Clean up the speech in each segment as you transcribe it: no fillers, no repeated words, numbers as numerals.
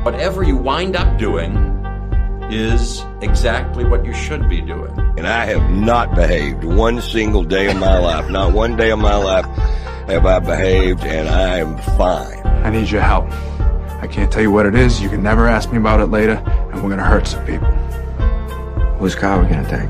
Whatever you wind up doing is exactly what you should be doing. And I have not behaved one single day of my life. Not one day of my life have I behaved, and I am fine. I need your help. I can't tell you what it is. You can never ask me about it later, and we're gonna hurt some people. Whose car are we gonna take?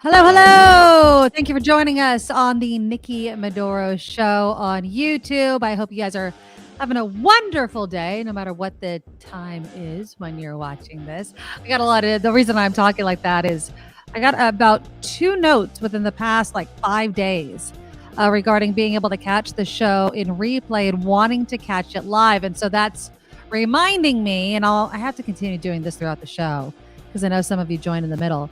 Hello. Thank you for joining us on the Nikki Medoro Show on YouTube. I hope you guys are having a wonderful day, no matter what the time is when you're watching this. I got the reason I'm talking like that is I got about 2 notes within the past 5 days regarding being able to catch the show in replay and wanting to catch it live. And so that's reminding me, and I have to continue doing this throughout the show because I know some of you joined in the middle.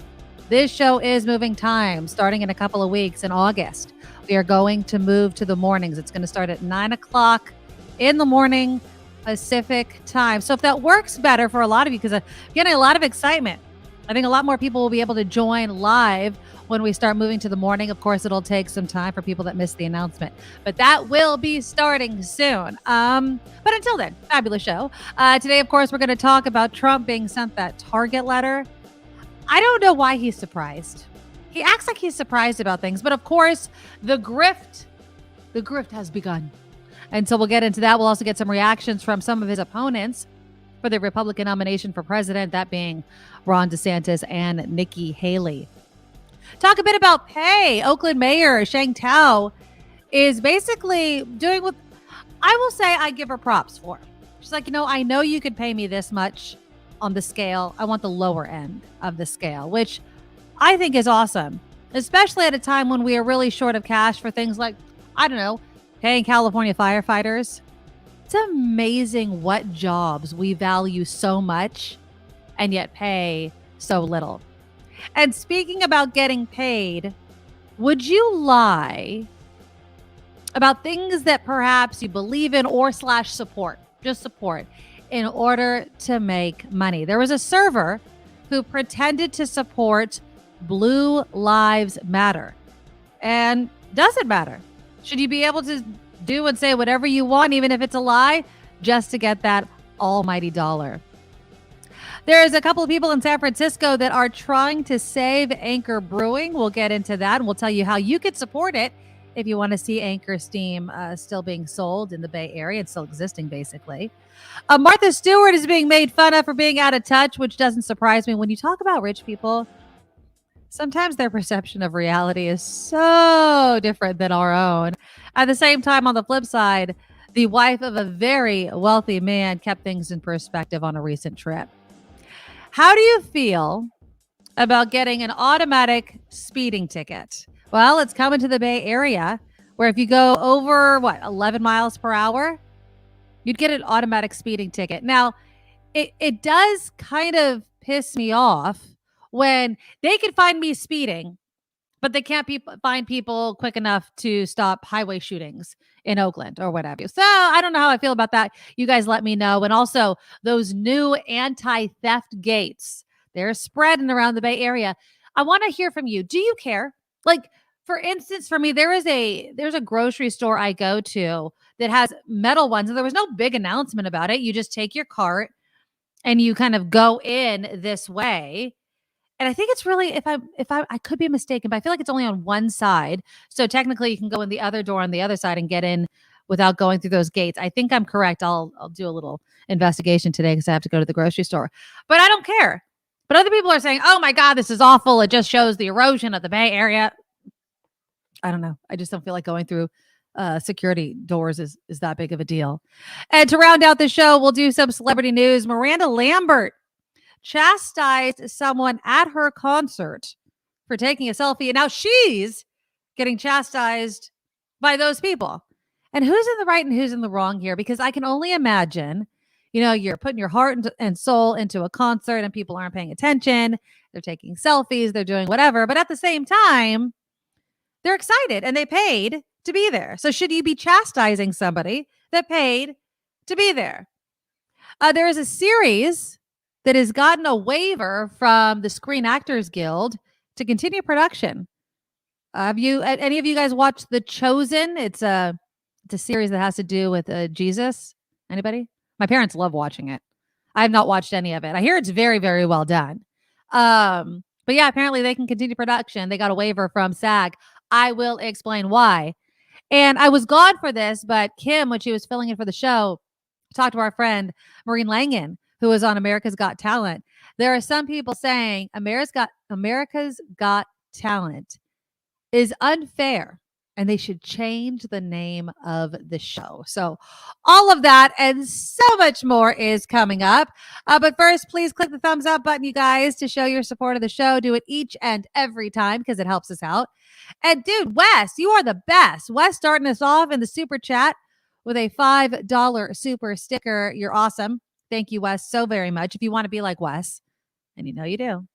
This show is moving time starting in a couple of weeks in August. We are going to move to the mornings. It's going to start at 9 o'clock in the morning Pacific time. So if that works better for a lot of you, because I'm getting a lot of excitement. I think a lot more people will be able to join live when we start moving to the morning. Of course, it'll take some time for people that missed the announcement, but that will be starting soon. But until then, fabulous show. Today, of course, we're going to talk about Trump being sent that Target letter. I don't know why he's surprised. He acts like he's surprised about things, but of course, the grift has begun. And so we'll get into that. We'll also get some reactions from some of his opponents for the Republican nomination for president, that being Ron DeSantis and Nikki Haley. Talk a bit about pay. Oakland Mayor Sheng Tao is basically doing what I will say I give her props for. She's like, I know you could pay me this much on the scale. I want the lower end of the scale, which I think is awesome, especially at a time when we are really short of cash for things like, paying California firefighters. It's amazing what jobs we value so much and yet pay so little. And speaking about getting paid, would you lie about things that perhaps you believe in or support, just support, in order to make money? There was a server who pretended to support Blue Lives Matter. And does it matter? Should you be able to do and say whatever you want, even if it's a lie, just to get that almighty dollar? There's a couple of people in San Francisco that are trying to save Anchor Brewing. We'll get into that, and we'll tell you how you could support it if you want to see Anchor Steam still being sold in the Bay Area and still existing, basically. Martha Stewart is being made fun of for being out of touch, which doesn't surprise me. When you talk about rich people, sometimes their perception of reality is so different than our own. At the same time, on the flip side, the wife of a very wealthy man kept things in perspective on a recent trip. How do you feel about getting an automatic speeding ticket? Well, it's coming to the Bay Area, where if you go over, 11 miles per hour, you'd get an automatic speeding ticket. Now, it does kind of piss me off when they can find me speeding, but they can't find people quick enough to stop highway shootings in Oakland or whatever. So I don't know how I feel about that. You guys let me know. And also those new anti-theft gates, they're spreading around the Bay Area. I want to hear from you. Do you care? For instance, for me, there's a grocery store I go to that has metal ones, and there was no big announcement about it. You just take your cart and you kind of go in this way. And I think it's really, if I could be mistaken, but I feel like it's only on one side. So technically you can go in the other door on the other side and get in without going through those gates. I think I'm correct. I'll do a little investigation today because I have to go to the grocery store, but I don't care. But other people are saying, oh my God, this is awful. It just shows the erosion of the Bay Area. I don't know. I just don't feel like going through security doors is that big of a deal. And to round out the show, we'll do some celebrity news. Miranda Lambert chastised someone at her concert for taking a selfie, and now she's getting chastised by those people. And who's in the right and who's in the wrong here? Because I can only imagine, you're putting your heart and soul into a concert and people aren't paying attention. They're taking selfies, they're doing whatever. But at the same time, they're excited and they paid to be there. So should you be chastising somebody that paid to be there. There is a series that has gotten a waiver from the Screen Actors Guild to continue production. Have any of you guys watched The Chosen? It's a series that has to do with Jesus. Anybody? My parents love watching it. I have not watched any of it. I hear it's very, very well done. But yeah, apparently they can continue production. They got a waiver from SAG. I will explain why. And I was gone for this, but Kim, when she was filling in for the show, talked to our friend Maureen Langan, who was on America's Got Talent. There are some people saying America's Got Talent is unfair and they should change the name of the show. So all of that and so much more is coming up. But first, please click the thumbs up button, you guys, to show your support of the show. Do it each and every time because it helps us out. And dude, Wes, you are the best. Wes starting us off in the super chat with a $5 super sticker. You're awesome. Thank you, Wes, so very much. If you want to be like Wes, and you know you do,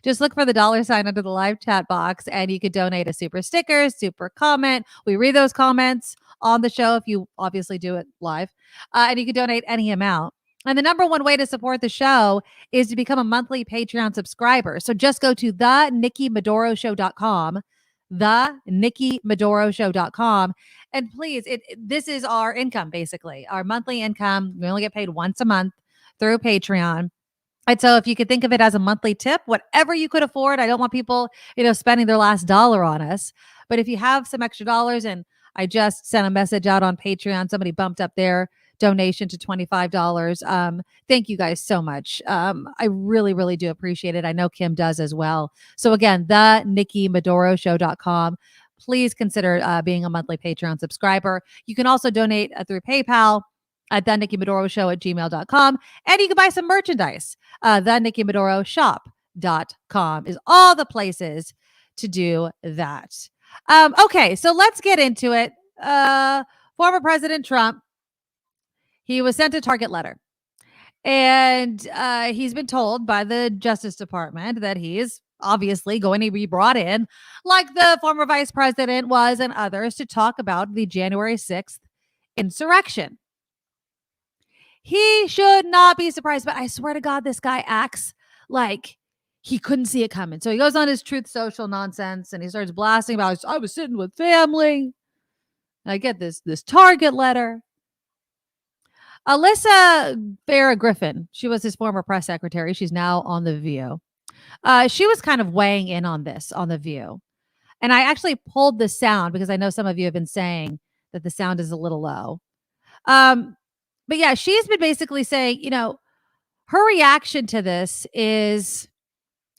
just look for the $sign under the live chat box and you could donate a super sticker, super comment. We read those comments on the show if you obviously do it live. And you can donate any amount. And the number one way to support the show is to become a monthly Patreon subscriber. So just go to theNikkiMedoroShow.com, theNikkiMedoroShow.com. And please, this is our income, basically, our monthly income. We only get paid once a month through Patreon. And so if you could think of it as a monthly tip, whatever you could afford, I don't want people, spending their last dollar on us. But if you have some extra dollars, and I just sent a message out on Patreon, somebody bumped up their donation to $25. Thank you guys so much. I really, really do appreciate it. I know Kim does as well. So again, theNikkiMedoroShow.com. Please consider being a monthly Patreon subscriber. You can also donate through PayPal at theNikkiMedoroShow@gmail.com. And you can buy some merchandise. TheNikkiMedoroShop.com is all the places to do that. Okay, so let's get into it. Former President Trump, he was sent a target letter. And he's been told by the Justice Department that he is obviously going to be brought in, like the former vice president was and others, to talk about the January 6th insurrection. He should not be surprised, but I swear to God, this guy acts like he couldn't see it coming. So he goes on his Truth Social nonsense and he starts blasting about, I was sitting with family. And I get this target letter. Alyssa Farah Griffin, she was his former press secretary. She's now on The View. She was kind of weighing in on this on The View. And I actually pulled the sound because I know some of you have been saying that the sound is a little low. But yeah, she's been basically saying, her reaction to this is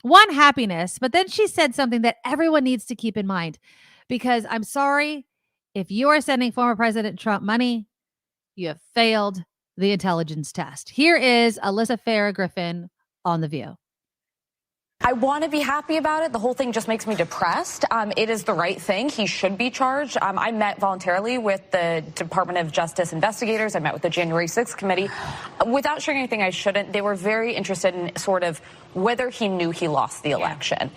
one, happiness. But then she said something that everyone needs to keep in mind, because I'm sorry, if you are sending former President Trump money, you have failed the intelligence test. Here is Alyssa Farah Griffin on The View. I want to be happy about it. The whole thing just makes me depressed. It is the right thing. He should be charged. I met voluntarily with the Department of Justice investigators. I met with the January 6th committee. Without sharing anything I shouldn't, they were very interested in sort of whether he knew he lost the election.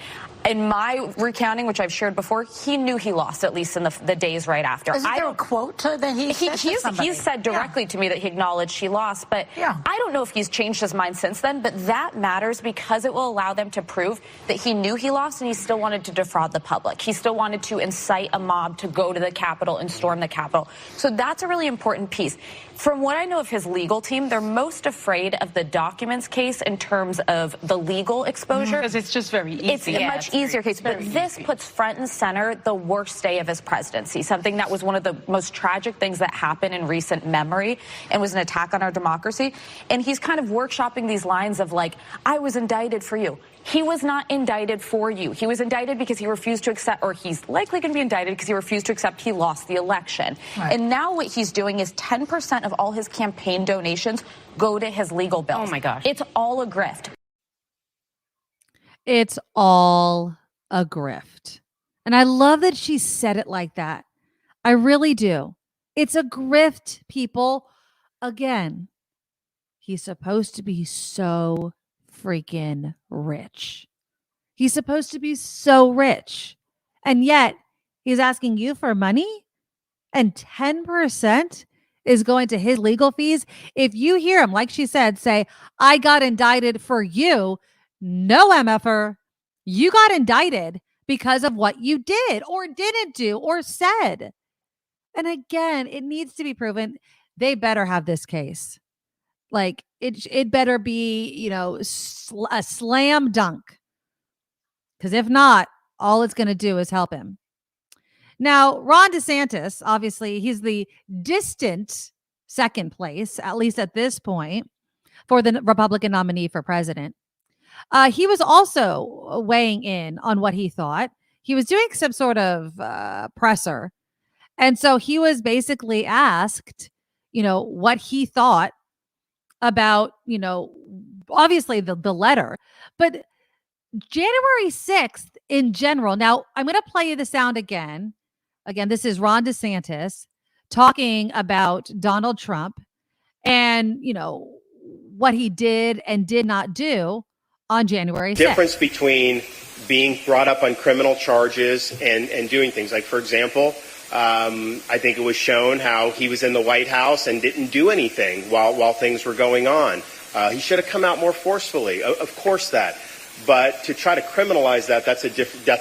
In my recounting, which I've shared before, he knew he lost, at least in the days right after. Is there a quote that he said to somebody? He said directly to me that he acknowledged he lost, but I don't know if he's changed his mind since then, but that matters because it will allow them to prove that he knew he lost and he still wanted to defraud the public. He still wanted to incite a mob to go to the Capitol and storm the Capitol. So that's a really important piece. From what I know of his legal team, they're most afraid of the documents case in terms of the legal exposure. Because it's just very easy. It's a much easier case. But this puts front and center the worst day of his presidency, something that was one of the most tragic things that happened in recent memory and was an attack on our democracy. And he's kind of workshopping these lines of like, I was indicted for you. He was not indicted for you. He was indicted because he refused to accept, or he's likely going to be indicted because he refused to accept he lost the election. Right. And now what he's doing is 10% of all his campaign donations go to his legal bills. Oh my gosh. It's all a grift. It's all a grift. And I love that she said it like that. I really do. It's a grift, people. Again, he's supposed to be so freaking rich. He's supposed to be so rich. And yet he's asking you for money, and 10% is going to his legal fees. If you hear him, like she said, say, I got indicted for you, no MFer, you got indicted because of what you did or didn't do or said. And again, it needs to be proven. They better have this case. Like it better be, a slam dunk. Because if not, all it's going to do is help him. Now, Ron DeSantis, obviously, he's the distant second place, at least at this point, for the Republican nominee for president. He was also weighing in on what he thought. He was doing some sort of presser. And so he was basically asked, what he thought about, obviously the letter, but January 6th in general. Now, I'm going to play you the sound again. Again, this is Ron DeSantis talking about Donald Trump and, what he did and did not do on January 6th. Difference between being brought up on criminal charges and doing things. Like, for example, I think it was shown how he was in the White House and didn't do anything while things were going on. He should have come out more forcefully. Of course that. But to try to criminalize that's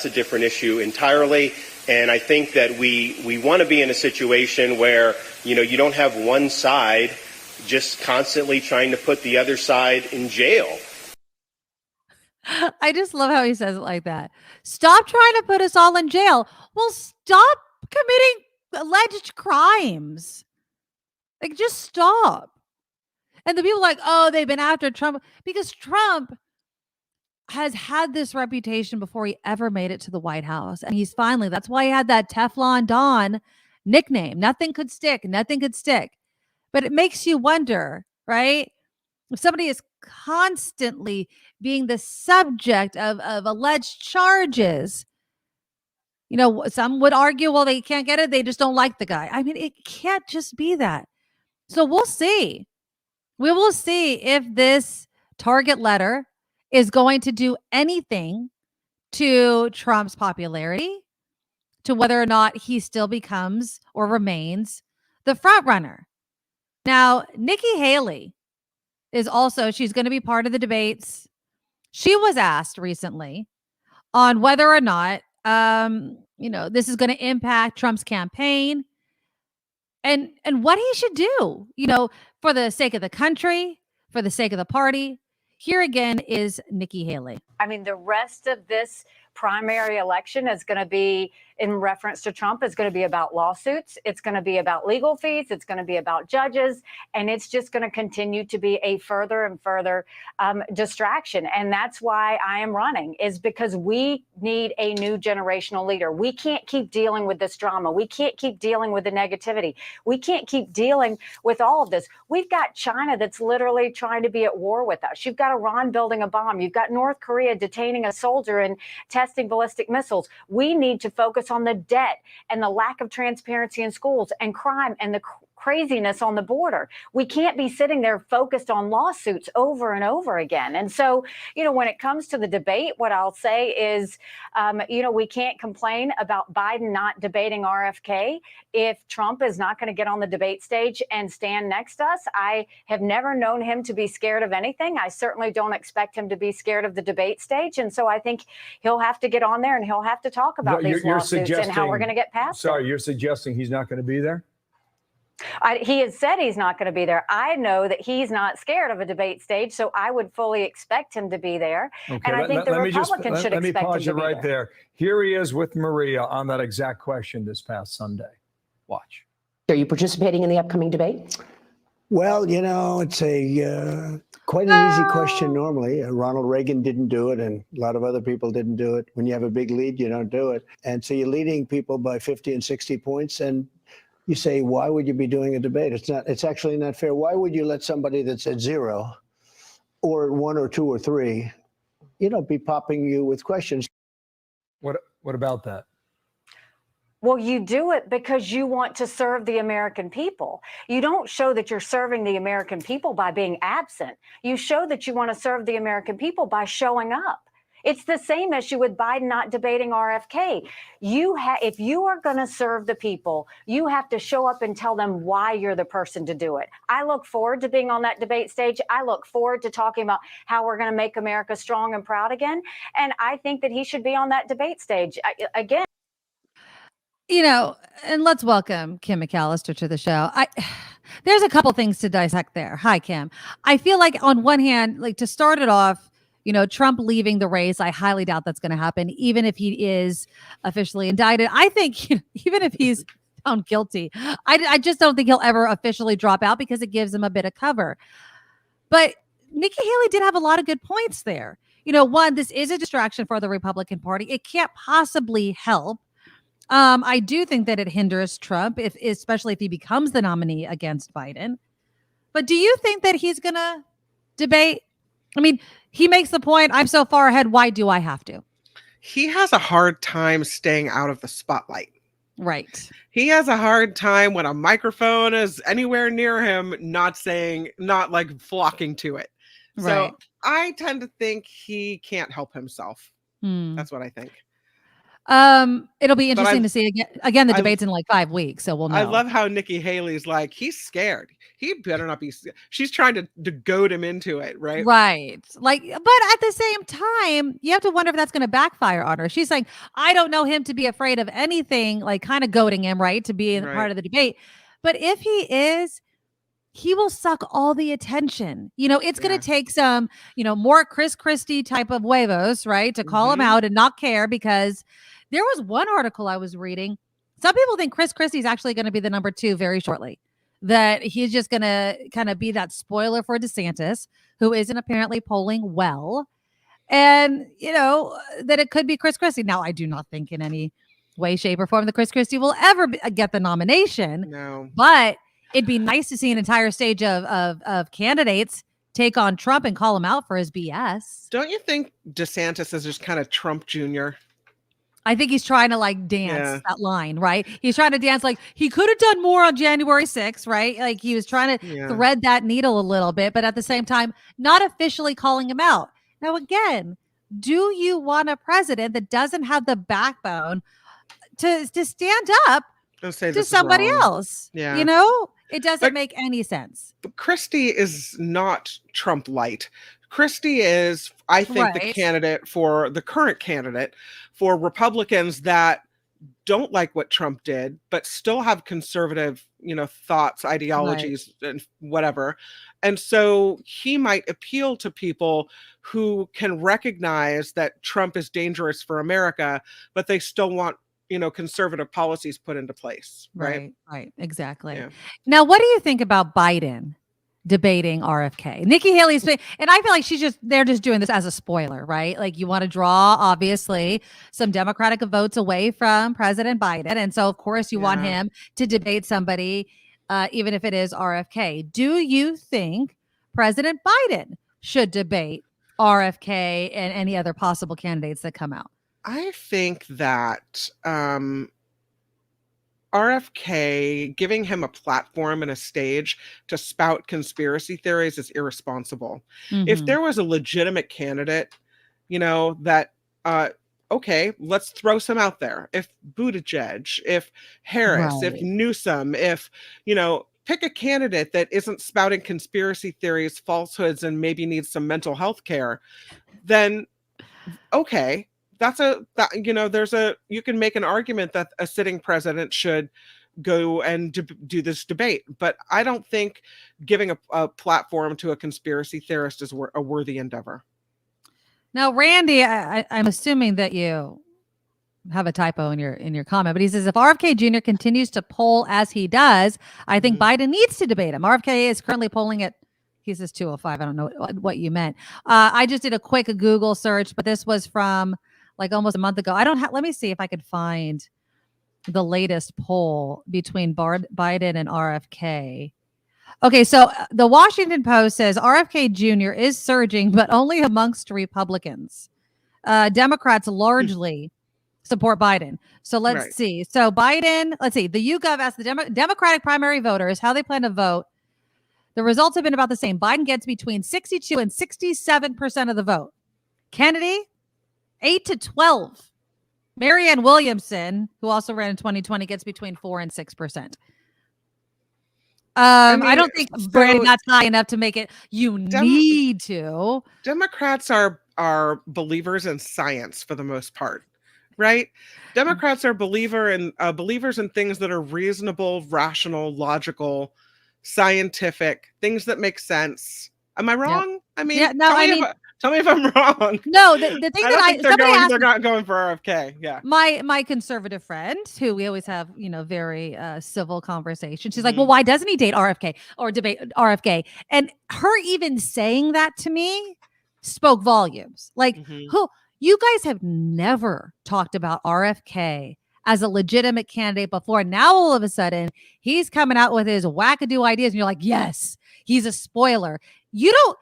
a different issue entirely. And I think that we want to be in a situation where, you don't have one side just constantly trying to put the other side in jail. I just love how he says it like that. Stop trying to put us all in jail. Well, stop committing alleged crimes. Like, just stop. And the people are like, oh, they've been after Trump because Trump has had this reputation before he ever made it to the White House. And that's why he had that Teflon Don nickname. Nothing could stick. But it makes you wonder, right? If somebody is constantly being the subject of alleged charges, some would argue, well, they can't get it. They just don't like the guy. I mean, it can't just be that. So we'll see. We will see if this target letter is going to do anything to Trump's popularity, to whether or not he still becomes or remains the front runner. Now, Nikki Haley is also, she's going to be part of the debates. She was asked recently on whether or not, this is going to impact Trump's campaign and what he should do, for the sake of the country, for the sake of the party. Here again is Nikki Haley. I mean, the rest of this primary election is going to be, in reference to Trump, is going to be about lawsuits. It's going to be about legal fees. It's going to be about judges. And it's just going to continue to be a further and further distraction. And that's why I am running, is because we need a new generational leader. We can't keep dealing with this drama. We can't keep dealing with the negativity. We can't keep dealing with all of this. We've got China that's literally trying to be at war with us. You've got Iran building a bomb. You've got North Korea detaining a soldier and testing ballistic missiles. We need to focus on the debt and the lack of transparency in schools and crime and the craziness on the border. We can't be sitting there focused on lawsuits over and over again. And so, when it comes to the debate, what I'll say is, we can't complain about Biden not debating RFK if Trump is not going to get on the debate stage and stand next to us. I have never known him to be scared of anything. I certainly don't expect him to be scared of the debate stage. And so I think he'll have to get on there and he'll have to talk about these lawsuits and how we're going to get past it. You're suggesting he's not going to be there? He has said he's not going to be there. I know that he's not scared of a debate stage, so I would fully expect him to be there. Okay, and I think the Republicans should expect him to be there. Let me pause you right there. Here he is with Maria on that exact question this past Sunday. Watch. Are you participating in the upcoming debate? Well, it's a quite an easy question normally. Ronald Reagan didn't do it, and a lot of other people didn't do it. When you have a big lead, you don't do it. And so you're leading people by 50 and 60 points, and you say, why would you be doing a debate? It's actually not fair. Why would you let somebody that's at 0 or at 1 or 2 or 3, be popping you with questions? What about that? Well, you do it because you want to serve the American people. You don't show that you're serving the American people by being absent. You show that you want to serve the American people by showing up. It's the same issue with Biden not debating RFK. If you are going to serve the people, you have to show up and tell them why you're the person to do it. I look forward to being on that debate stage. I look forward to talking about how we're going to make America strong and proud again. And I think that he should be on that debate stage again. And let's welcome Kim McAllister to the show. There's a couple things to dissect there. Hi, Kim. I feel like on one hand, like to start it off, Trump leaving the race, I highly doubt that's going to happen, even if he is officially indicted. I think even if he's found guilty, I just don't think he'll ever officially drop out because it gives him a bit of cover. But Nikki Haley did have a lot of good points there. One, this is a distraction for the Republican Party. It can't possibly help. I do think that it hinders Trump, especially if he becomes the nominee against Biden. But do you think that he's going to debate? I mean, he makes the point, I'm so far ahead, why do I have to? He has a hard time staying out of the spotlight. Right. He has a hard time when a microphone is anywhere near him, not like flocking to it. Right. So I tend to think he can't help himself. That's what I think. It'll be interesting to see again the debate's in like 5 weeks, so we'll know. I love how Nikki Haley's like, he's scared. He better not be. She's trying to goad him into it, right? Right. Like, but at the same time, you have to wonder if that's going to backfire on her. She's like, I don't know him to be afraid of anything, like kind of goading him, right, to be part of the debate. But if he is, he will suck all the attention. It's going to take some, more Chris Christie type of huevos, right, to call him out and not care, because there was one article I was reading. Some people think Chris Christie is actually going to be the number 2 very shortly, that he's just going to kind of be that spoiler for DeSantis, who isn't apparently polling well. And, that it could be Chris Christie. Now, I do not think in any way, shape, or form that Chris Christie will ever get the nomination. No. But it'd be nice to see an entire stage of candidates take on Trump and call him out for his BS. Don't you think DeSantis is just kind of Trump Jr.? I think he's trying to like dance that line, right? He's trying to dance like he could have done more on January 6th, right? Like he was trying to thread that needle a little bit, but at the same time, not officially calling him out. Now, again, do you want a president that doesn't have the backbone to stand up to somebody else? Yeah. It doesn't make any sense. But Christie is not Trump light. Christie is, I think, the current candidate for Republicans that don't like what Trump did, but still have conservative, thoughts, ideologies, and whatever. And so he might appeal to people who can recognize that Trump is dangerous for America, but they still want, conservative policies put into place. Right. Exactly. Yeah. Now, what do you think about Biden debating RFK? Nikki Haley's been, and I feel like they're just doing this as a spoiler, right? Like you want to draw, obviously, some Democratic votes away from President Biden. And so, of course, you want him to debate somebody, even if it is RFK. Do you think President Biden should debate RFK and any other possible candidates that come out? I think that RFK, giving him a platform and a stage to spout conspiracy theories is irresponsible. If there was a legitimate candidate, that, okay, let's throw some out there. If Buttigieg, if Harris, if Newsom, if, pick a candidate that isn't spouting conspiracy theories, falsehoods, and maybe needs some mental health care, then, okay. You can make an argument that a sitting president should go and do this debate, but I don't think giving a platform to a conspiracy theorist is a worthy endeavor. Now, Randy, I'm assuming that you have a typo in your comment, but he says if RFK Jr. continues to poll as he does, I think Biden needs to debate him. RFK is currently polling at, he says 205. I don't know what you meant. I just did a quick Google search, but this was from like almost a month ago. Let me see if I could find the latest poll between Biden and RFK. Okay, so the Washington Post says RFK Jr. is surging, but only amongst Republicans. Democrats largely support Biden. So let's see. So Biden, the YouGov asked the Democratic primary voters how they plan to vote. The results have been about the same. Biden gets between 62 and 67% of the vote. Kennedy, 8 to 12. Marianne Williamson, who also ran in 2020, gets between 4 and 6%. I don't think Brandy that's high enough to make it. You need to. Democrats are believers in science for the most part, right? Democrats are believers in things that are reasonable, rational, logical, scientific, things that make sense. Am I wrong? Yep. I mean, tell me if I'm wrong. No, the thing they're not going for RFK. Yeah. My conservative friend, who we always have, very civil conversation. She's like, well, why doesn't he date RFK or debate RFK? And her even saying that to me spoke volumes. Like, who you guys have never talked about RFK as a legitimate candidate before. Now all of a sudden he's coming out with his wackadoo ideas, and you're like, yes, he's a spoiler. You don't.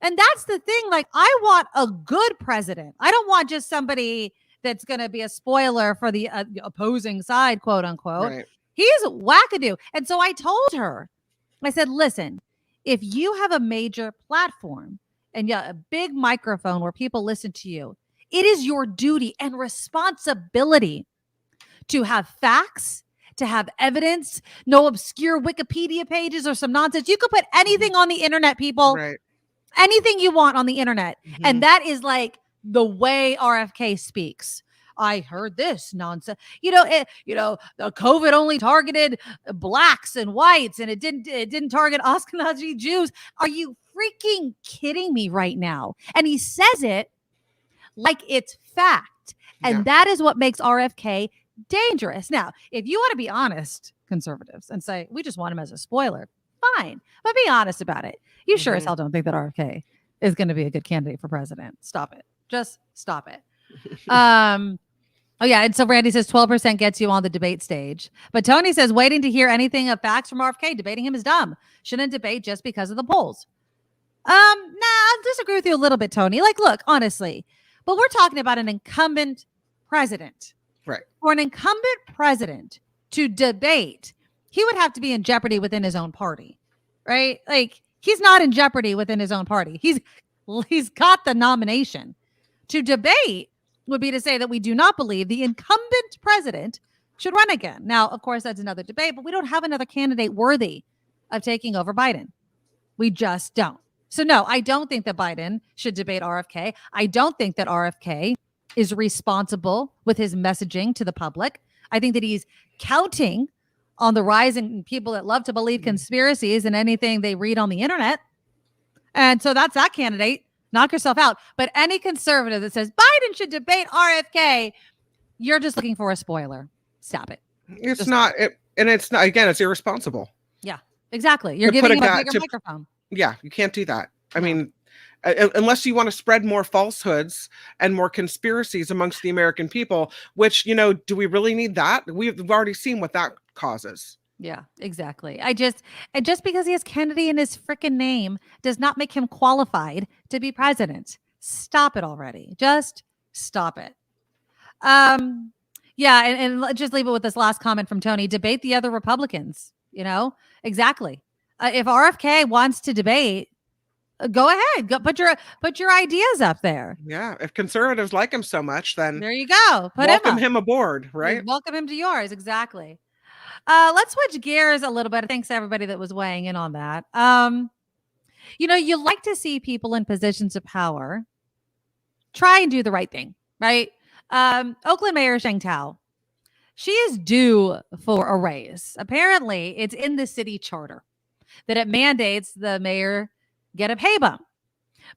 And that's the thing. Like, I want a good president. I don't want just somebody that's going to be a spoiler for the opposing side, quote unquote. Right. He's wackadoo. And so I told her, I said, listen, if you have a major platform and a big microphone where people listen to you, it is your duty and responsibility to have facts, to have evidence, no obscure Wikipedia pages or some nonsense. You could put anything on the internet, people. Right. Anything you want on the internet. And that is like the way RFK speaks. I heard this nonsense. The COVID only targeted blacks and whites, and it didn't target Ashkenazi Jews. Are you freaking kidding me right now? And he says it like it's fact. And that is what makes RFK dangerous. Now, if you want to be honest, conservatives, and say, we just want him as a spoiler, fine. But be honest about it. You sure as hell don't think that RFK is going to be a good candidate for president. Stop it. Just stop it. Oh, yeah. And so Randy says 12% gets you on the debate stage. But Tony says waiting to hear anything of facts from RFK, debating him is dumb. Shouldn't debate just because of the polls. I'll disagree with you a little bit, Tony. Like, look, honestly, but we're talking about an incumbent president. Right. For an incumbent president to debate, he would have to be in jeopardy within his own party. Right? Like, he's not in jeopardy within his own party. He's got the nomination. To debate would be to say that we do not believe the incumbent president should run again. Now, of course, that's another debate, but we don't have another candidate worthy of taking over Biden. We just don't. So no, I don't think that Biden should debate RFK. I don't think that RFK is responsible with his messaging to the public. I think that he's counting on the rise in people that love to believe conspiracies and anything they read on the internet. And so that's that candidate. Knock yourself out. But any conservative that says Biden should debate RFK, you're just looking for a spoiler. Stop it. It's not. Again, it's irresponsible. Yeah, exactly. You're giving him a bigger microphone. Yeah, you can't do that. I mean, unless you want to spread more falsehoods and more conspiracies amongst the American people, which, do we really need that? We've already seen what that causes. Yeah, exactly. Just because he has Kennedy in his freaking name does not make him qualified to be president. Stop it already. Just stop it. Yeah, and just leave it with this last comment from Tony. Debate the other Republicans. Exactly. If RFK wants to debate, go ahead. Go put your ideas up there. Yeah. If conservatives like him so much, then there you go. Welcome him aboard, right? Welcome him to yours. Exactly. Let's switch gears a little bit. Thanks to everybody that was weighing in on that. You like to see people in positions of power try and do the right thing, right? Oakland Mayor Sheng Tao, she is due for a raise. Apparently, it's in the city charter that it mandates the mayor get a pay bump.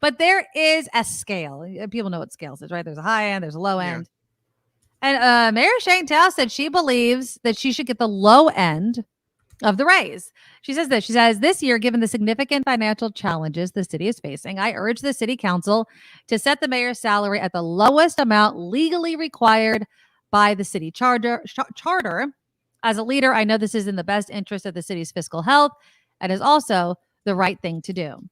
But there is a scale. People know what scales is, right? There's a high end, there's a low end. And Mayor Sheng Tao said she believes that she should get the low end of the raise. She says this. She says, this year, given the significant financial challenges the city is facing, I urge the city council to set the mayor's salary at the lowest amount legally required by the city charter. As a leader, I know this is in the best interest of the city's fiscal health and is also the right thing to do.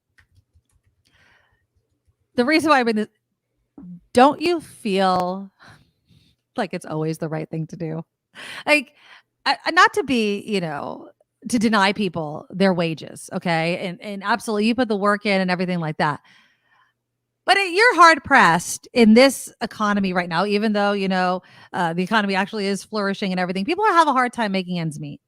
The reason why I bring this, don't you feel like it's always the right thing to do? Like, not to be, to deny people their wages. Okay. And absolutely, you put the work in and everything like that. But you're hard pressed in this economy right now, even though, the economy actually is flourishing and everything. People have a hard time making ends meet.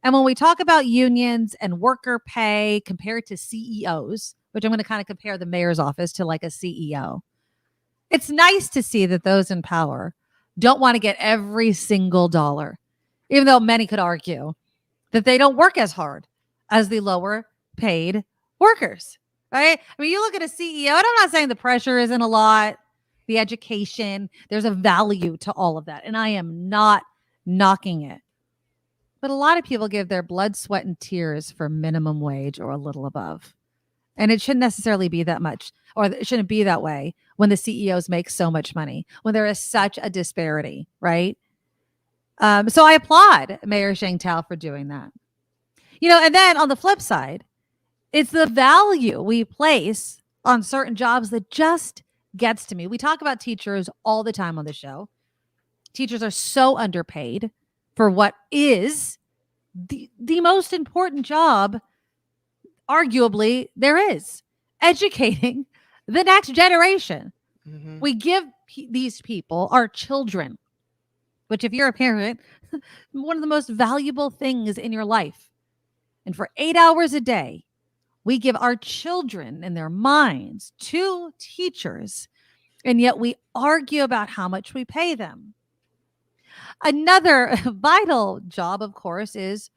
And when we talk about unions and worker pay compared to CEOs, which I'm going to kind of compare the mayor's office to like a CEO, it's nice to see that those in power don't want to get every single dollar, even though many could argue that they don't work as hard as the lower paid workers, right? I mean, you look at a CEO, and I'm not saying the pressure isn't a lot, the education, there's a value to all of that. And I am not knocking it. But a lot of people give their blood, sweat, and tears for minimum wage or a little above. And it shouldn't necessarily be that much, or it shouldn't be that way when the CEOs make so much money, when there is such a disparity, right? So I applaud Mayor Shangtao for doing that. And then on the flip side, it's the value we place on certain jobs that just gets to me. We talk about teachers all the time on the show. Teachers are so underpaid for what is the most important job, arguably, there is, educating the next generation. Mm-hmm. We give these people, our children, which if you're a parent, one of the most valuable things in your life. And for 8 hours a day, we give our children and their minds to teachers, and yet we argue about how much we pay them. Another vital job, of course, is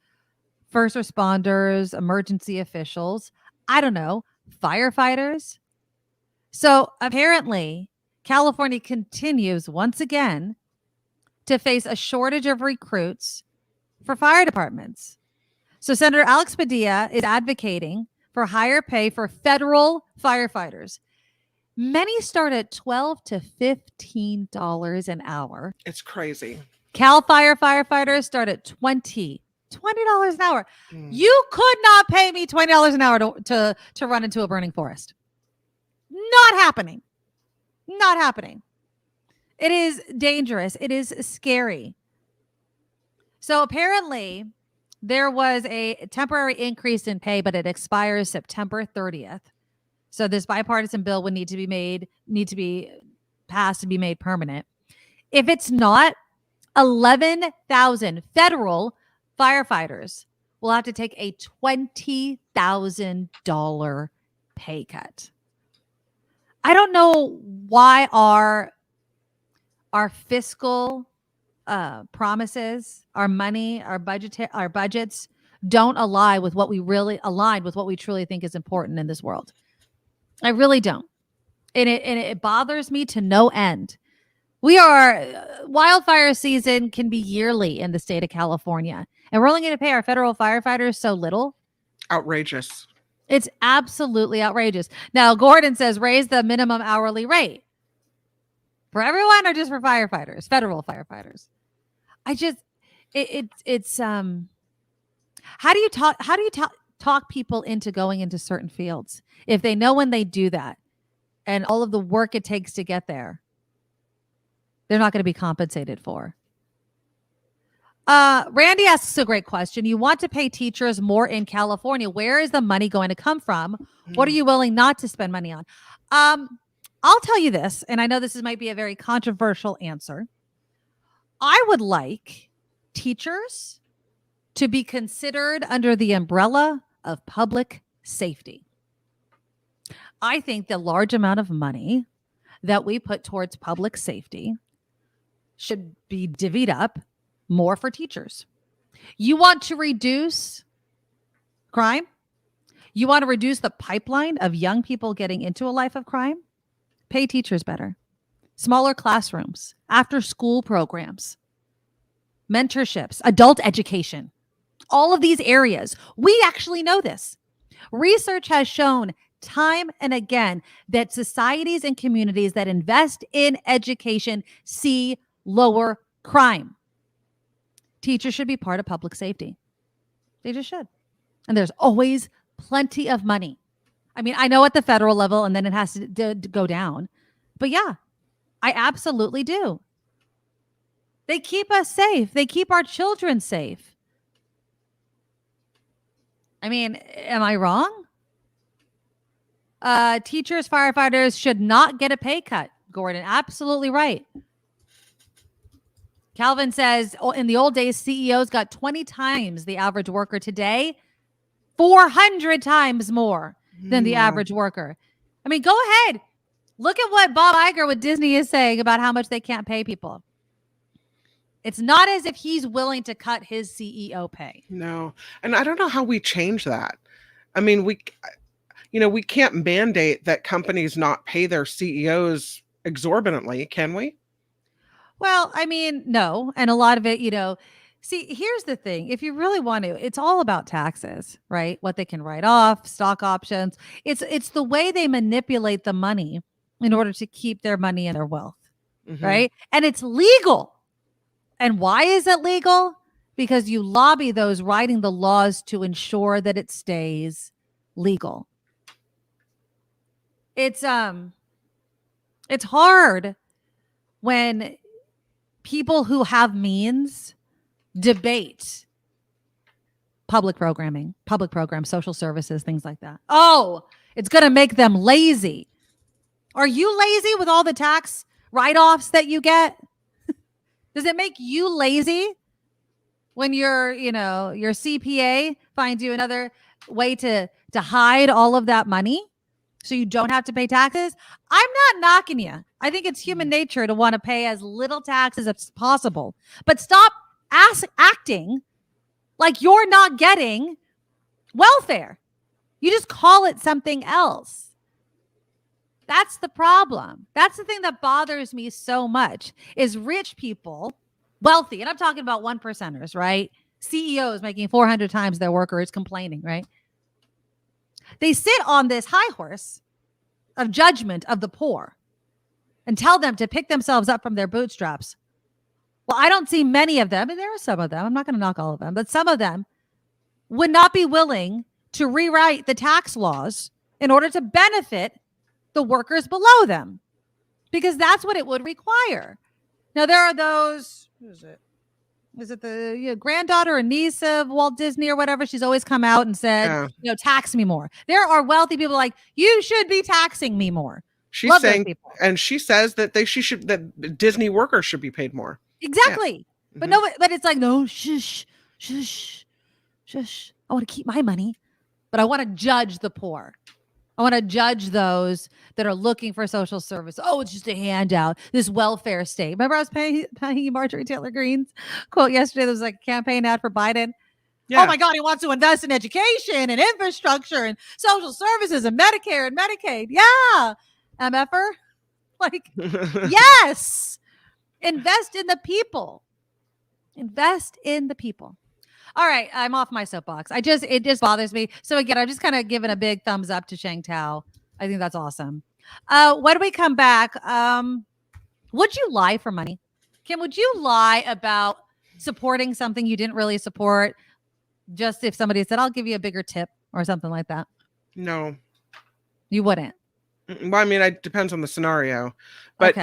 first responders, emergency officials, firefighters. So apparently, California continues once again to face a shortage of recruits for fire departments. So Senator Alex Padilla is advocating for higher pay for federal firefighters. Many start at $12 to $15 an hour. It's crazy. Cal Fire firefighters start at $20 an hour. You could not pay me $20 an hour to run into a burning forest. Not happening. Not happening. It is dangerous. It is scary. So apparently there was a temporary increase in pay, but it expires September 30th. So this bipartisan bill would need to be passed to be made permanent. If it's not, 11,000 federal firefighters will have to take a $20,000 pay cut. I don't know why our fiscal promises, our money, our budgets don't align with what we truly think is important in this world. I really don't. And it bothers me to no end. Wildfire season can be yearly in the state of California, and we're only going to pay our federal firefighters so little. Outrageous. It's absolutely outrageous. Now, Gordon says raise the minimum hourly rate for everyone or just for firefighters, federal firefighters. How do you talk people into going into certain fields if they know when they do that and all of the work it takes to get there, they're not going to be compensated for? Randy asks a great question. You want to pay teachers more in California. Where is the money going to come from? What are you willing not to spend money on? I'll tell you this, and I know this might be a very controversial answer. I would like teachers to be considered under the umbrella of public safety. I think the large amount of money that we put towards public safety should be divvied up more for teachers. You want to reduce crime? You want to reduce the pipeline of young people getting into a life of crime? Pay teachers better. Smaller classrooms, after school programs, mentorships, adult education, all of these areas. We actually know this. Research has shown time and again that societies and communities that invest in education see lower crime. Teachers should be part of public safety. They just should. And there's always plenty of money. I mean, I know at the federal level, and then it has to go down. But yeah, I absolutely do. They keep us safe. They keep our children safe. I mean, am I wrong? Teachers, firefighters should not get a pay cut. Gordon, absolutely right. Calvin says, in the old days, CEOs got 20 times the average worker. Today, 400 times more than the average worker. I mean, go ahead. Look at what Bob Iger with Disney is saying about how much they can't pay people. It's not as if he's willing to cut his CEO pay. No. And I don't know how we change that. I mean, we can't mandate that companies not pay their CEOs exorbitantly, can we? Well, I mean, no. And a lot of it, see, here's the thing. If you really want to, it's all about taxes, right? What they can write off, stock options. It's the way they manipulate the money in order to keep their money and their wealth, right? And it's legal. And why is it legal? Because you lobby those writing the laws to ensure that it stays legal. It's hard when people who have means debate public programs, social services, things like that. Oh, it's going to make them lazy. Are you lazy with all the tax write-offs that you get? Does it make you lazy when your CPA finds you another way to hide all of that money so you don't have to pay taxes? I'm not knocking you. I think it's human nature to want to pay as little taxes as possible. But stop acting like you're not getting welfare. You just call it something else. That's the problem. That's the thing that bothers me so much is rich people, wealthy, and I'm talking about 1%ers, right? CEOs making 400 times their workers complaining, right? They sit on this high horse of judgment of the poor and tell them to pick themselves up from their bootstraps. Well, I don't see many of them, and there are some of them, I'm not going to knock all of them, but some of them would not be willing to rewrite the tax laws in order to benefit the workers below them, because that's what it would require. Now, there are those, who is it? Is it the granddaughter or niece of Walt Disney or whatever? She's always come out and said, tax me more. There are wealthy people like, you should be taxing me more. She's saying, and she says that that Disney workers should be paid more. Exactly. Yeah. But it's like, no, shush. I want to keep my money, but I want to judge the poor. I want to judge those that are looking for social service. Oh, it's just a handout. This welfare state. Remember, I was paying Marjorie Taylor Greene's quote yesterday. There was like a campaign ad for Biden. Yeah. Oh my God, he wants to invest in education and infrastructure and social services and Medicare and Medicaid. Yeah, MFer. Like, yes. Invest in the people. Invest in the people. All right, I'm off my soapbox. It just bothers me. So again, I'm just kind of giving a big thumbs up to Shang Tao. I think that's awesome. When we come back, would you lie for money? Kim, would you lie about supporting something you didn't really support? Just if somebody said, I'll give you a bigger tip or something like that. No. You wouldn't? Well, I mean, it depends on the scenario. But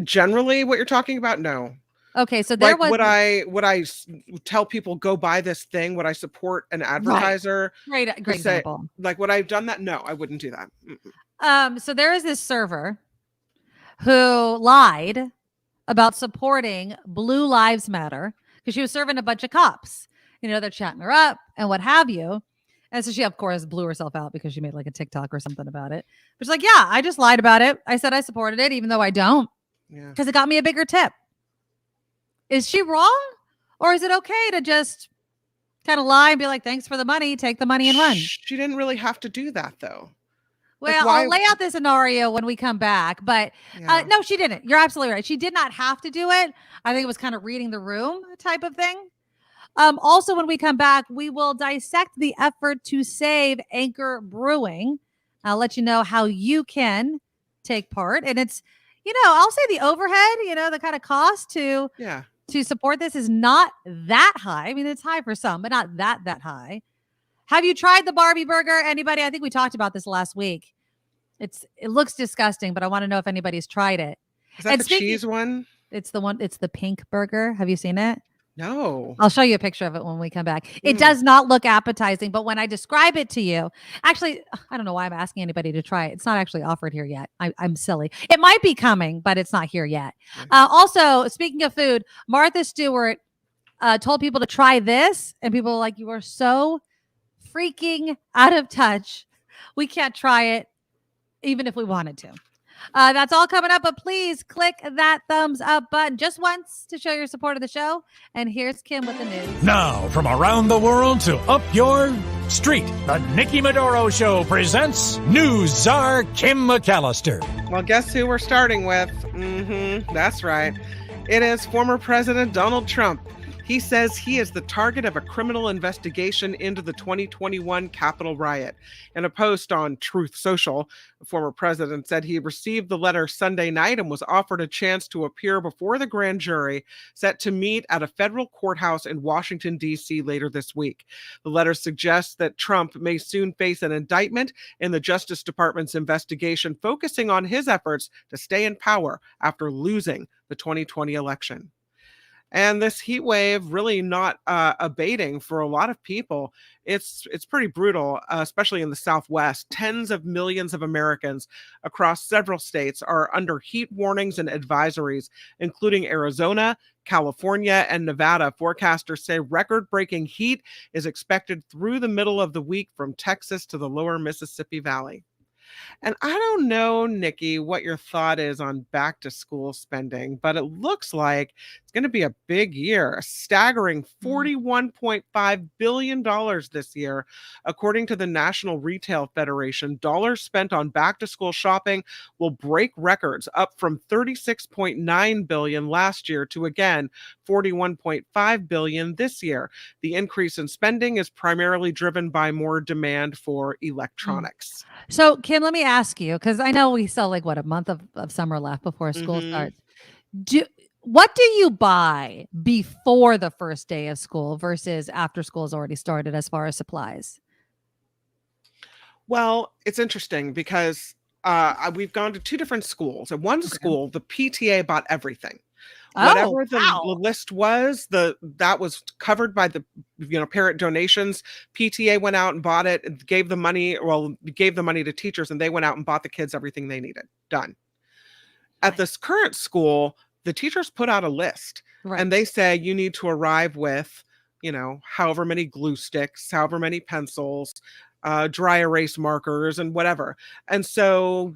generally what you're talking about, no. Okay, so there was. Would I tell people go buy this thing? Would I support an advertiser? Right. Great example. Like, would I have done that? No, I wouldn't do that. So there is this server who lied about supporting Blue Lives Matter because she was serving a bunch of cops. They're chatting her up and what have you. And so she, of course, blew herself out because she made like a TikTok or something about it. But she's like, yeah, I just lied about it. I said I supported it, even though I don't. Yeah. Because it got me a bigger tip. Is she wrong? Or is it okay to just kind of lie and be like, thanks for the money, take the money and run? She didn't really have to do that, though. Well, I'll lay out the scenario when we come back. But no, she didn't. You're absolutely right. She did not have to do it. I think it was kind of reading the room type of thing. Also, when we come back, we will dissect the effort to save Anchor Brewing. I'll let you know how you can take part. And it's, I'll say the overhead, the kind of cost to support this is not that high. I mean, it's high for some, but not that high. Have you tried the Barbie burger? Anybody? I think we talked about this last week. It looks disgusting, but I want to know if anybody's tried it. Is that the cheese one? It's the one. It's the pink burger. Have you seen it? No. I'll show you a picture of it when we come back. It does not look appetizing, but when I describe it to you, actually, I don't know why I'm asking anybody to try it. It's not actually offered here yet. I'm silly. It might be coming, but it's not here yet. Also, speaking of food, Martha Stewart told people to try this, and people are like, you are so freaking out of touch. We can't try it even if we wanted to. That's all coming up, but please click that thumbs up button just once to show your support of the show. And here's Kim with the news. Now, from around the world to up your street, the Nikki Medoro Show presents News Czar Kim McAllister. Well, guess who we're starting with? That's right. It is former President Donald Trump. He says he is the target of a criminal investigation into the 2021 Capitol riot. In a post on Truth Social, the former president said he received the letter Sunday night and was offered a chance to appear before the grand jury set to meet at a federal courthouse in Washington, D.C. later this week. The letter suggests that Trump may soon face an indictment in the Justice Department's investigation, focusing on his efforts to stay in power after losing the 2020 election. And this heat wave really not abating for a lot of people. It's pretty brutal, especially in the Southwest. Tens of millions of Americans across several states are under heat warnings and advisories, including Arizona, California, and Nevada. Forecasters say record-breaking heat is expected through the middle of the week from Texas to the lower Mississippi Valley. And I don't know, Nikki, what your thought is on back to school spending, but it looks like it's going to be a big year, a staggering $41.5 billion this year. According to the National Retail Federation, dollars spent on back to school shopping will break records, up from $36.9 billion last year to, again, $41.5 billion this year. The increase in spending is primarily driven by more demand for electronics. So, Kim, let me ask you, because I know we still like a month of summer left before school starts. What do you buy before the first day of school versus after school has already started as far as supplies? Well, it's interesting because we've gone to two different schools. At one school, the PTA bought everything. Whatever the list was, that was covered by the parent donations. PTA went out and bought it and gave the money to teachers, and they went out and bought the kids everything they needed. Done. At this current school, the teachers put out a list, and they say you need to arrive with, however many glue sticks, however many pencils, dry erase markers, and whatever. And so,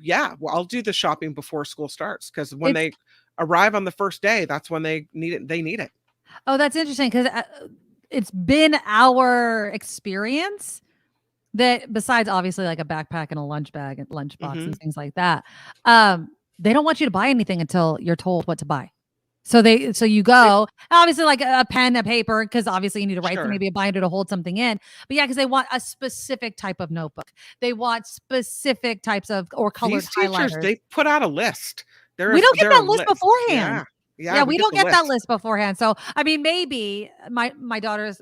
I'll do the shopping before school starts, because when they arrive on the first day, that's when they need it. Oh, that's interesting, because it's been our experience that, besides obviously like a backpack and a lunch bag and lunchbox and things like that, they don't want you to buy anything until you're told what to buy. So you go, obviously like a pen, a paper, because obviously you need to write, so maybe a binder to hold something in. But because they want a specific type of notebook. They want specific types of, or colored highlighters. They put out a list. We don't get that list beforehand. Yeah, we don't get that list beforehand. So, I mean, maybe my daughter's,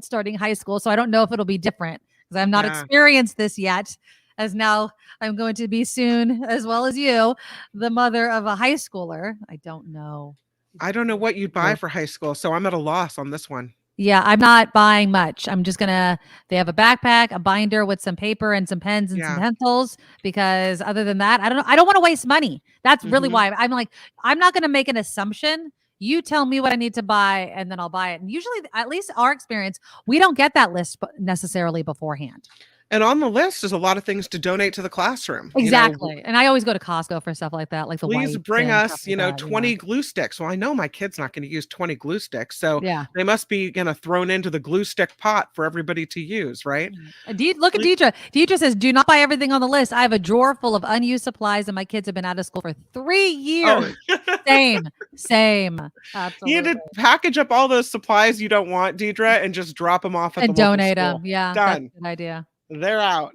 starting high school. So I don't know if it'll be different, because I've not experienced this yet, as now I'm going to be soon, as well as you, the mother of a high schooler. I don't know. I don't know what you'd buy for high school, so I'm at a loss on this one. Yeah, I'm not buying much. I'm just they have a backpack, a binder with some paper and some pens and some pencils, because other than that, I don't want to waste money. That's really why I'm like, I'm not going to make an assumption. You tell me what I need to buy, and then I'll buy it. And usually, at least our experience, we don't get that list necessarily beforehand. And on the list is a lot of things to donate to the classroom. Exactly. And I always go to Costco for stuff like that. Like please bring us, 20 glue sticks. Well, I know my kid's not going to use 20 glue sticks. So they must be thrown into the glue stick pot for everybody to use, right? Look at Deidre. Deidre says, do not buy everything on the list. I have a drawer full of unused supplies, and my kids have been out of school for 3 years. Same. Absolutely. You need to package up all those supplies you don't want, Deidre, and just drop them off at the donate local school. them. Yeah, done. That's a good idea. They're out,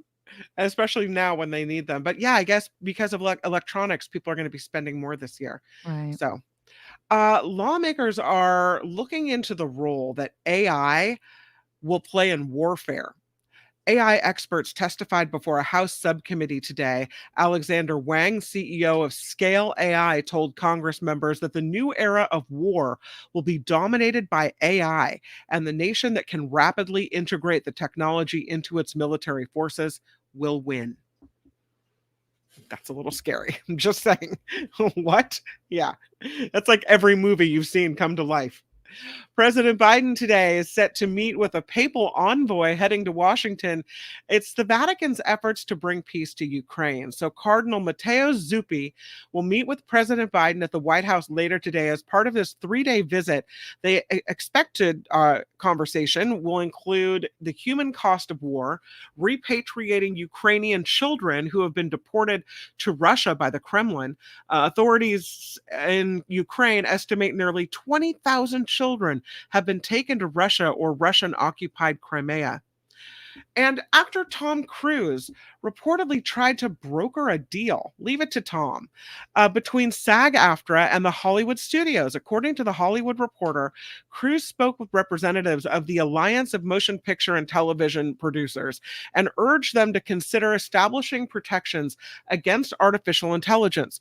especially now when they need them. But I guess because of electronics, people are going to be spending more this year. Right. So lawmakers are looking into the role that AI will play in warfare. AI experts testified before a House subcommittee today. Alexander Wang, CEO of Scale AI, told Congress members that the new era of war will be dominated by AI, and the nation that can rapidly integrate the technology into its military forces will win. That's a little scary. I'm just saying. What? Yeah. That's like every movie you've seen come to life. President Biden today is set to meet with a papal envoy heading to Washington. It's the Vatican's efforts to bring peace to Ukraine. So Cardinal Matteo Zuppi will meet with President Biden at the White House later today as part of this 3-day visit. The expected conversation will include the human cost of war, repatriating Ukrainian children who have been deported to Russia by the Kremlin. Authorities in Ukraine estimate nearly 20,000 children have been taken to Russia or Russian-occupied Crimea. And actor Tom Cruise reportedly tried to broker a deal, leave it to Tom, between SAG-AFTRA and the Hollywood studios. According to The Hollywood Reporter, Cruise spoke with representatives of the Alliance of Motion Picture and Television Producers and urged them to consider establishing protections against artificial intelligence.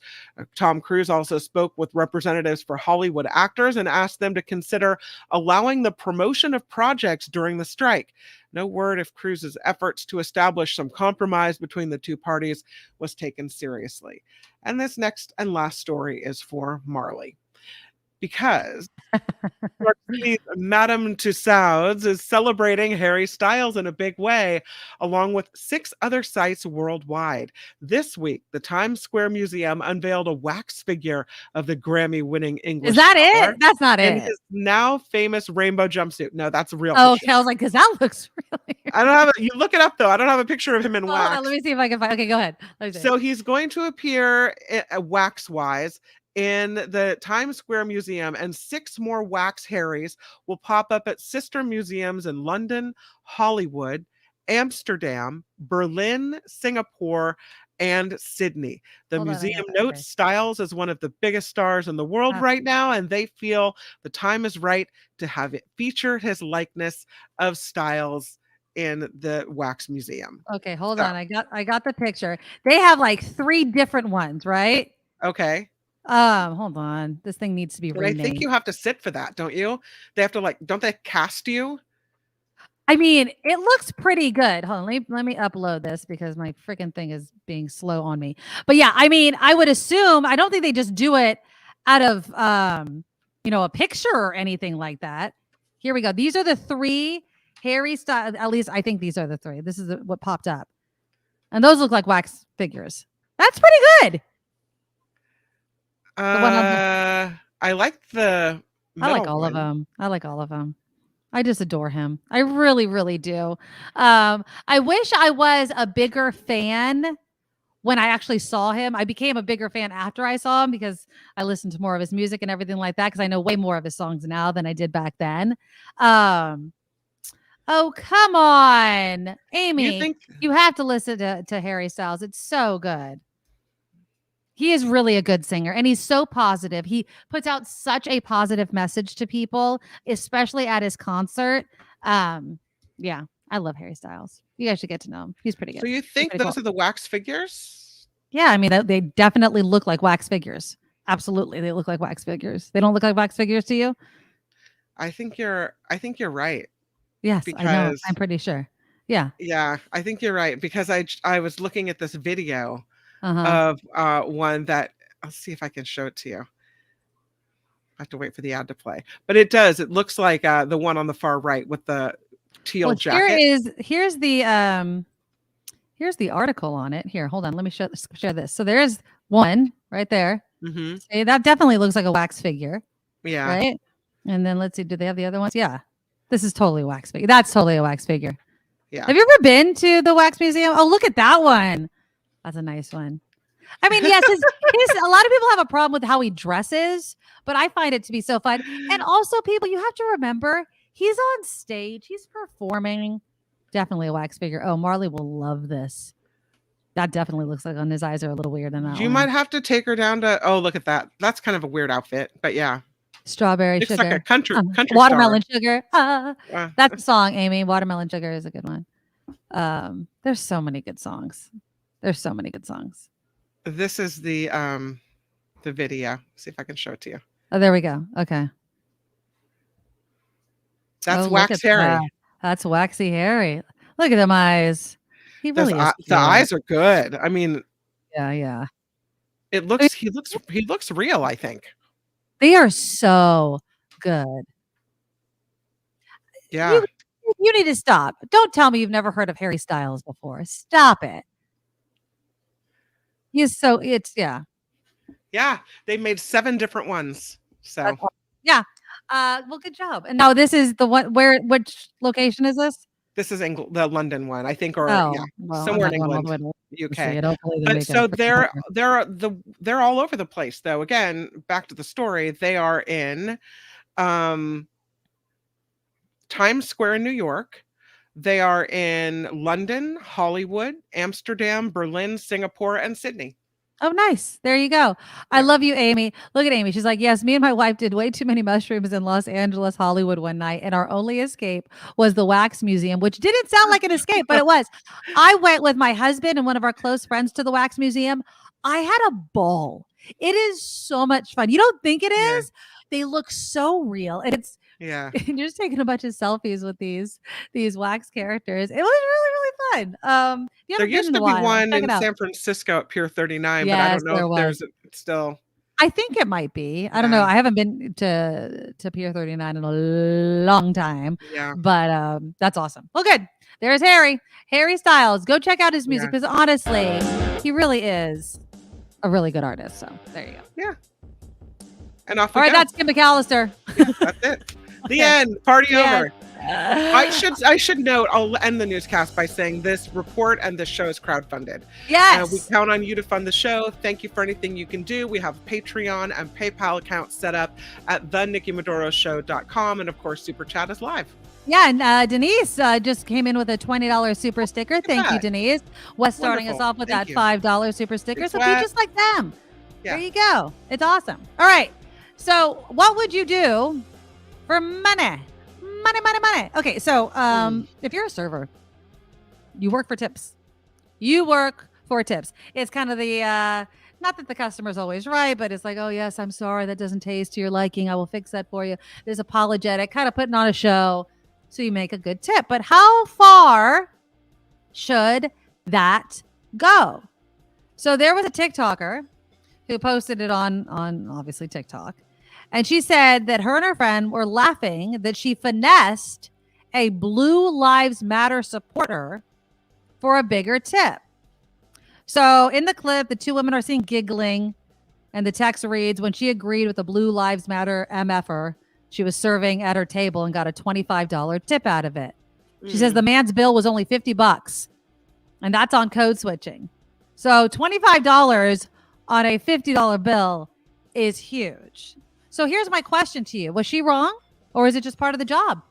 Tom Cruise also spoke with representatives for Hollywood actors and asked them to consider allowing the promotion of projects during the strike. No word if Cruise's efforts to establish some compromise between the two parties was taken seriously. And this next and last story is for Marley. Because Madame Tussauds is celebrating Harry Styles in a big way, along with 6 other sites worldwide. This week, the Times Square Museum unveiled a wax figure of the Grammy-winning English Is that star it? That's not in it. his now famous rainbow jumpsuit. No, that's a real Oh, picture. okay. I was like, because that looks really. I don't have it. You look it up though. I don't have a picture of him in Hold wax. on, let me see if I can find. Okay, go ahead. Let me see. So he's going to appear wax-wise in the Times Square Museum, and 6 more wax Harrys will pop up at sister museums in London, Hollywood, Amsterdam, Berlin, Singapore, and Sydney. The Hold on, I museum got that. notes Okay. Styles as one of the biggest stars in the world right now, and they feel the time is right to have it feature his likeness of Styles in the wax museum. Okay, hold on. I got the picture. They have like 3 different ones, right? Okay. Hold on. This thing needs to be And renamed. I think you have to sit for that, don't you? They have to don't they cast you? I mean, it looks pretty good. Hold on, let me upload this because my freaking thing is being slow on me. But yeah, I mean, I would assume, I don't think they just do it out of a picture or anything like that. Here we go. These are the 3 Harry Styles. At least I think these are the 3. This is what popped up. And those look like wax figures. That's pretty good. I like the I like middle all one. of them. I like all of them. I just adore him. I really, really do. I wish I was a bigger fan when I actually saw him. I became a bigger fan after I saw him because I listened to more of his music and everything like that, because I know way more of his songs now than I did back then. Oh, come on, Amy. You have to listen to Harry Styles. It's so good. He is really a good singer, and he's so positive. He puts out such a positive message to people, especially at his concert. Yeah, I love Harry Styles. You guys should get to know him. He's pretty good. So you think those are the wax figures? Yeah, I mean, they definitely look like wax figures. Absolutely, they look like wax figures. They don't look like wax figures to you? I think you're right. Yes, I know. Because I'm pretty sure. Yeah. Yeah, I think you're right, because I was looking at this video Uh-huh. of one that, I'll see if I can show it to you. I have to wait for the ad to play, but it does. It looks like the one on the far right with the teal jacket. Here's the article on it. Here, hold on. Let me share this. So there's one right there. Mm-hmm. See, that definitely looks like a wax figure. Yeah. Right. And then let's see. Do they have the other ones? Yeah. This is totally a wax figure. That's totally a wax figure. Yeah. Have you ever been to the wax museum? Oh, look at that one. That's a nice one. I mean, yes, a lot of people have a problem with how he dresses, but I find it to be so fun. And also, people, you have to remember, he's on stage. He's performing. Definitely a wax figure. Oh, Marley will love this. That definitely looks like his eyes are a little weird in that You one. might have to take her down to, oh, look at that. That's kind of a weird outfit, but yeah. Strawberry It's sugar. like a country Watermelon star. sugar. That's the song, Amy. Watermelon sugar is a good one. There's so many good songs. There's so many good songs. This is the video. See if I can show it to you. Oh, there we go. Okay. That's Wax Harry. That's Waxy Harry. Look at them eyes. He really is. The eyes are good. I mean, yeah. He looks real, I think. They are so good. Yeah. You need to stop. Don't tell me you've never heard of Harry Styles before. Stop it. Yeah, they made 7 different ones. So yeah. Well, good job. And now this is the one which location is this? This is the London one, I think, or somewhere in England, UK. But so they're all over the place, though. Again, back to the story. They are in Times Square in New York. They are in London, Hollywood, Amsterdam, Berlin, Singapore, and Sydney. Oh, nice. There you go. I love you, Amy. Look at Amy. She's like, yes, me and my wife did way too many mushrooms in Los Angeles, Hollywood one night. And our only escape was the Wax Museum, which didn't sound like an escape, but it was. I went with my husband and one of our close friends to the Wax Museum. I had a ball. It is so much fun. You don't think it is? They look so real. And it's, you're just taking a bunch of selfies with these wax characters. It was really, really fun. There used to be one in San Francisco at Pier 39, but I don't know if there's still. I think it might be. I don't know. I haven't been to Pier 39 in a long time. Yeah. But that's awesome. Well, good. There's Harry Styles. Go check out his music because honestly, he really is a really good artist. So there you go. Yeah. And off All right, that's Kim McAllister. Yeah, that's it. The end. Party over. I should note, I'll end the newscast by saying this report and this show is crowdfunded. Yes. We count on you to fund the show. Thank you for anything you can do. We have Patreon and PayPal accounts set up at thenikkimedoroshow.com. And of course, Super Chat is live. Yeah, and Denise just came in with a $20 super sticker. Thank you, Denise. Wes starting us off with that $5 super sticker. So be just like them. Yeah. There you go. It's awesome. All right. So what would you do for money? Money. Okay, so if you're a server, you work for tips. It's kind of the not that the customer's always right, but it's like, oh yes, I'm sorry, that doesn't taste to your liking. I will fix that for you. There's apologetic, kind of putting on a show so you make a good tip. But how far should that go? So there was a TikToker who posted it on obviously TikTok. And she said that her and her friend were laughing that she finessed a Blue Lives Matter supporter for a bigger tip. So in the clip, the two women are seen giggling, and the text reads, when she agreed with the Blue Lives Matter MFer, she was serving at her table and got a $25 tip out of it. She says the man's bill was only $50, and that's on code switching. So $25 on a $50 bill is huge. So here's my question to you. Was she wrong, or is it just part of the job?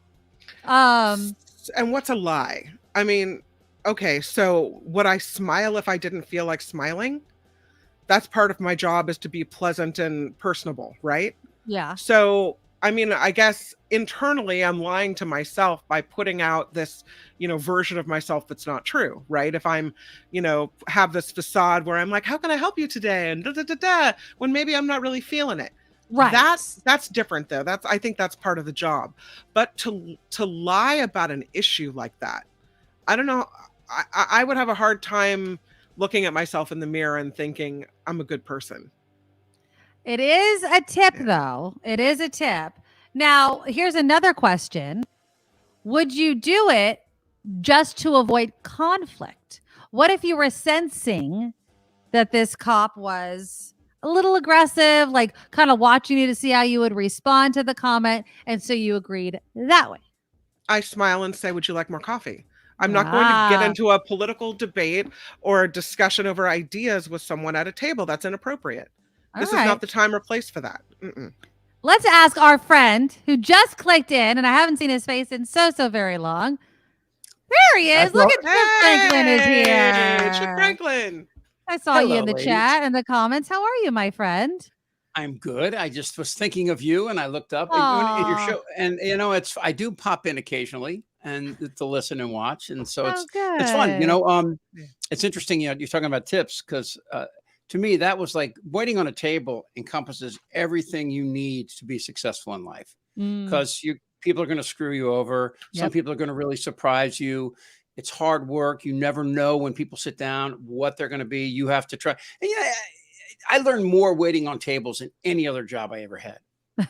And what's a lie? I mean, okay, so would I smile if I didn't feel like smiling? That's part of my job, is to be pleasant and personable, right? Yeah. So, I mean, I guess internally I'm lying to myself by putting out this, version of myself that's not true, right? If I'm, have this facade where I'm like, how can I help you today? And when maybe I'm not really feeling it. Right. That's different though. I think that's part of the job. But to lie about an issue like that, I don't know. I would have a hard time looking at myself in the mirror and thinking I'm a good person. It is a tip though. It is a tip. Now, here's another question. Would you do it just to avoid conflict? What if you were sensing that this cop was a little aggressive, like kind of watching you to see how you would respond to the comment, and so you agreed that way? I smile and say, would you like more coffee? I'm not going to get into a political debate or a discussion over ideas with someone at a table. That's inappropriate. This is not the time or place for that. Let's ask our friend who just clicked in, and I haven't seen his face in so very long. There he is. Look at Chip Franklin is here. Chip Franklin. I saw you in the chat and the comments. How are you, my friend? I'm good. I just was thinking of you, and I looked up in your show, and I do pop in occasionally, and to listen and watch. And so it's good. fun. It's interesting. You're talking about tips because to me, that was like waiting on a table encompasses everything you need to be successful in life because people are going to screw you over. Some people are going to really surprise you. It's hard work. You never know when people sit down what they're going to be. You have to try. And I learned more waiting on tables than any other job I ever had.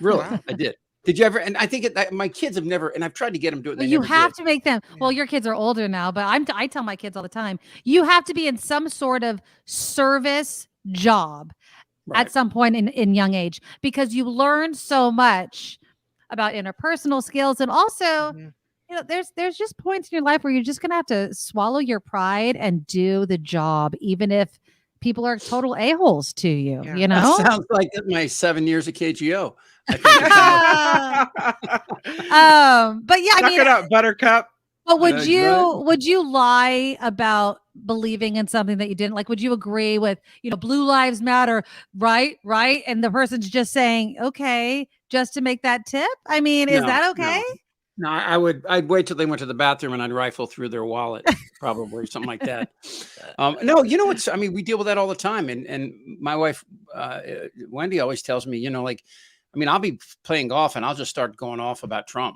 Really, I did. Did you ever? And I think my kids have never, and I've tried to get them to do it. Well, you have to make them. Well, your kids are older now, but I tell my kids all the time, you have to be in some sort of service job at some point in young age, because you learn so much about interpersonal skills. And also, there's just points in your life where you're just going to have to swallow your pride and do the job, even if people are total a-holes to you, That sounds like my 7 years at KGO. But yeah, Suck it up, Buttercup. But would you lie about believing in something that you didn't like? Would you agree with, Blue Lives Matter, right? And the person's just saying, okay, just to make that tip? I mean, is that okay? No, I'd wait till they went to the bathroom and I'd rifle through their wallet, probably, or something like that. No, we deal with that all the time. And my wife, Wendy, always tells me, I'll be playing golf and I'll just start going off about Trump,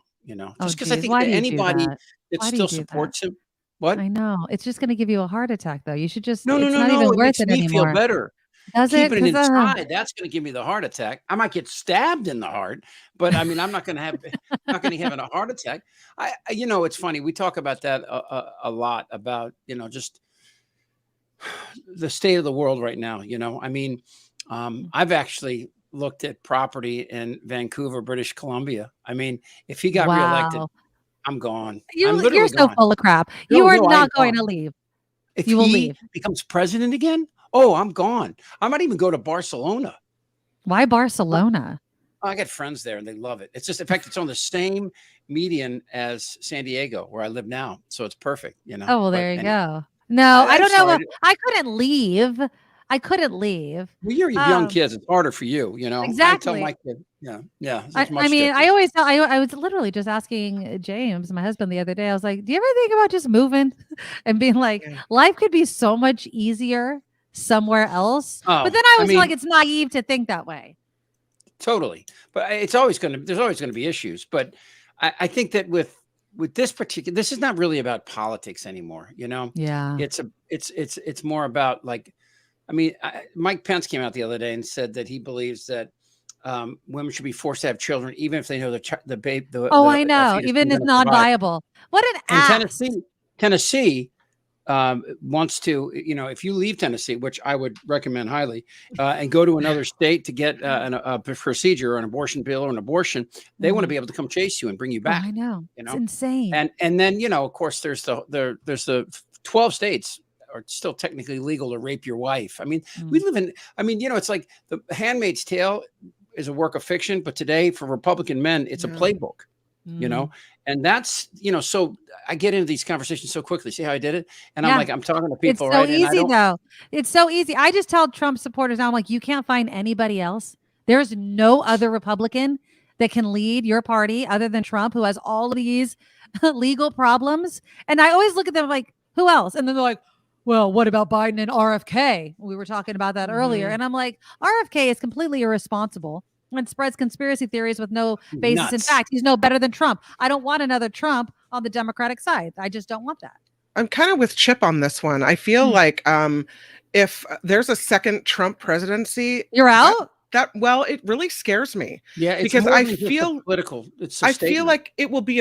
just because I think that anybody that still supports him. What? I know. It's just going to give you a heart attack, though. You should just, no, it's not even worth it anymore. Feel better. Does it? Keeping it inside, that's going to give me the heart attack. I might get stabbed in the heart, but I'm not going to have a heart attack. It's funny. We talk about that a lot about, just the state of the world right now. I've actually looked at property in Vancouver, British Columbia. If he got reelected, I'm gone. You're so full of crap. You are not going to leave. If he becomes president again, I'm gone. I might even go to Barcelona. Why Barcelona? I got friends there and they love it. It's just, in fact, it's on the same median as San Diego where I live now. So it's perfect, Oh, well, there you go. No, I don't know. I couldn't leave. Well, you're young kids. It's harder for you, Exactly. I tell my kid, I was literally just asking James, my husband, the other day. I was like, "Do you ever think about just moving and being like, life could be so much easier somewhere else?" But then I was like, it's naive to think that way. Totally, but there's always going to be issues. But I think that with this is not really about politics anymore. Yeah, it's more about like. Mike Pence came out the other day and said that he believes that women should be forced to have children, even if they know the babe. I know, even if it's not viable. What an ass! Tennessee wants to, if you leave Tennessee, which I would recommend highly, and go to another state to get a procedure or an abortion pill or an abortion, they want to be able to come chase you and bring you back. I know, it's insane. And then of course, there's the 12 states. Are still technically legal to rape your wife. We live in, it's like The Handmaid's Tale is a work of fiction, but today for Republican men, it's a playbook, and that's, so I get into these conversations so quickly. See how I did it? And I'm talking to people. It's so easy though. It's so easy. I just tell Trump supporters now, I'm like, you can't find anybody else. There's no other Republican that can lead your party other than Trump, who has all of these legal problems. And I always look at them like, who else? And then they're like, well, what about Biden and RFK? We were talking about that earlier. And I'm like, RFK is completely irresponsible and spreads conspiracy theories with no basis in fact. He's no better than Trump. I don't want another Trump on the Democratic side. I just don't want that. I'm kind of with Chip on this one. I feel like if there's a second Trump presidency, you're out. It really scares me. Yeah, it's because I feel political. I feel like it will be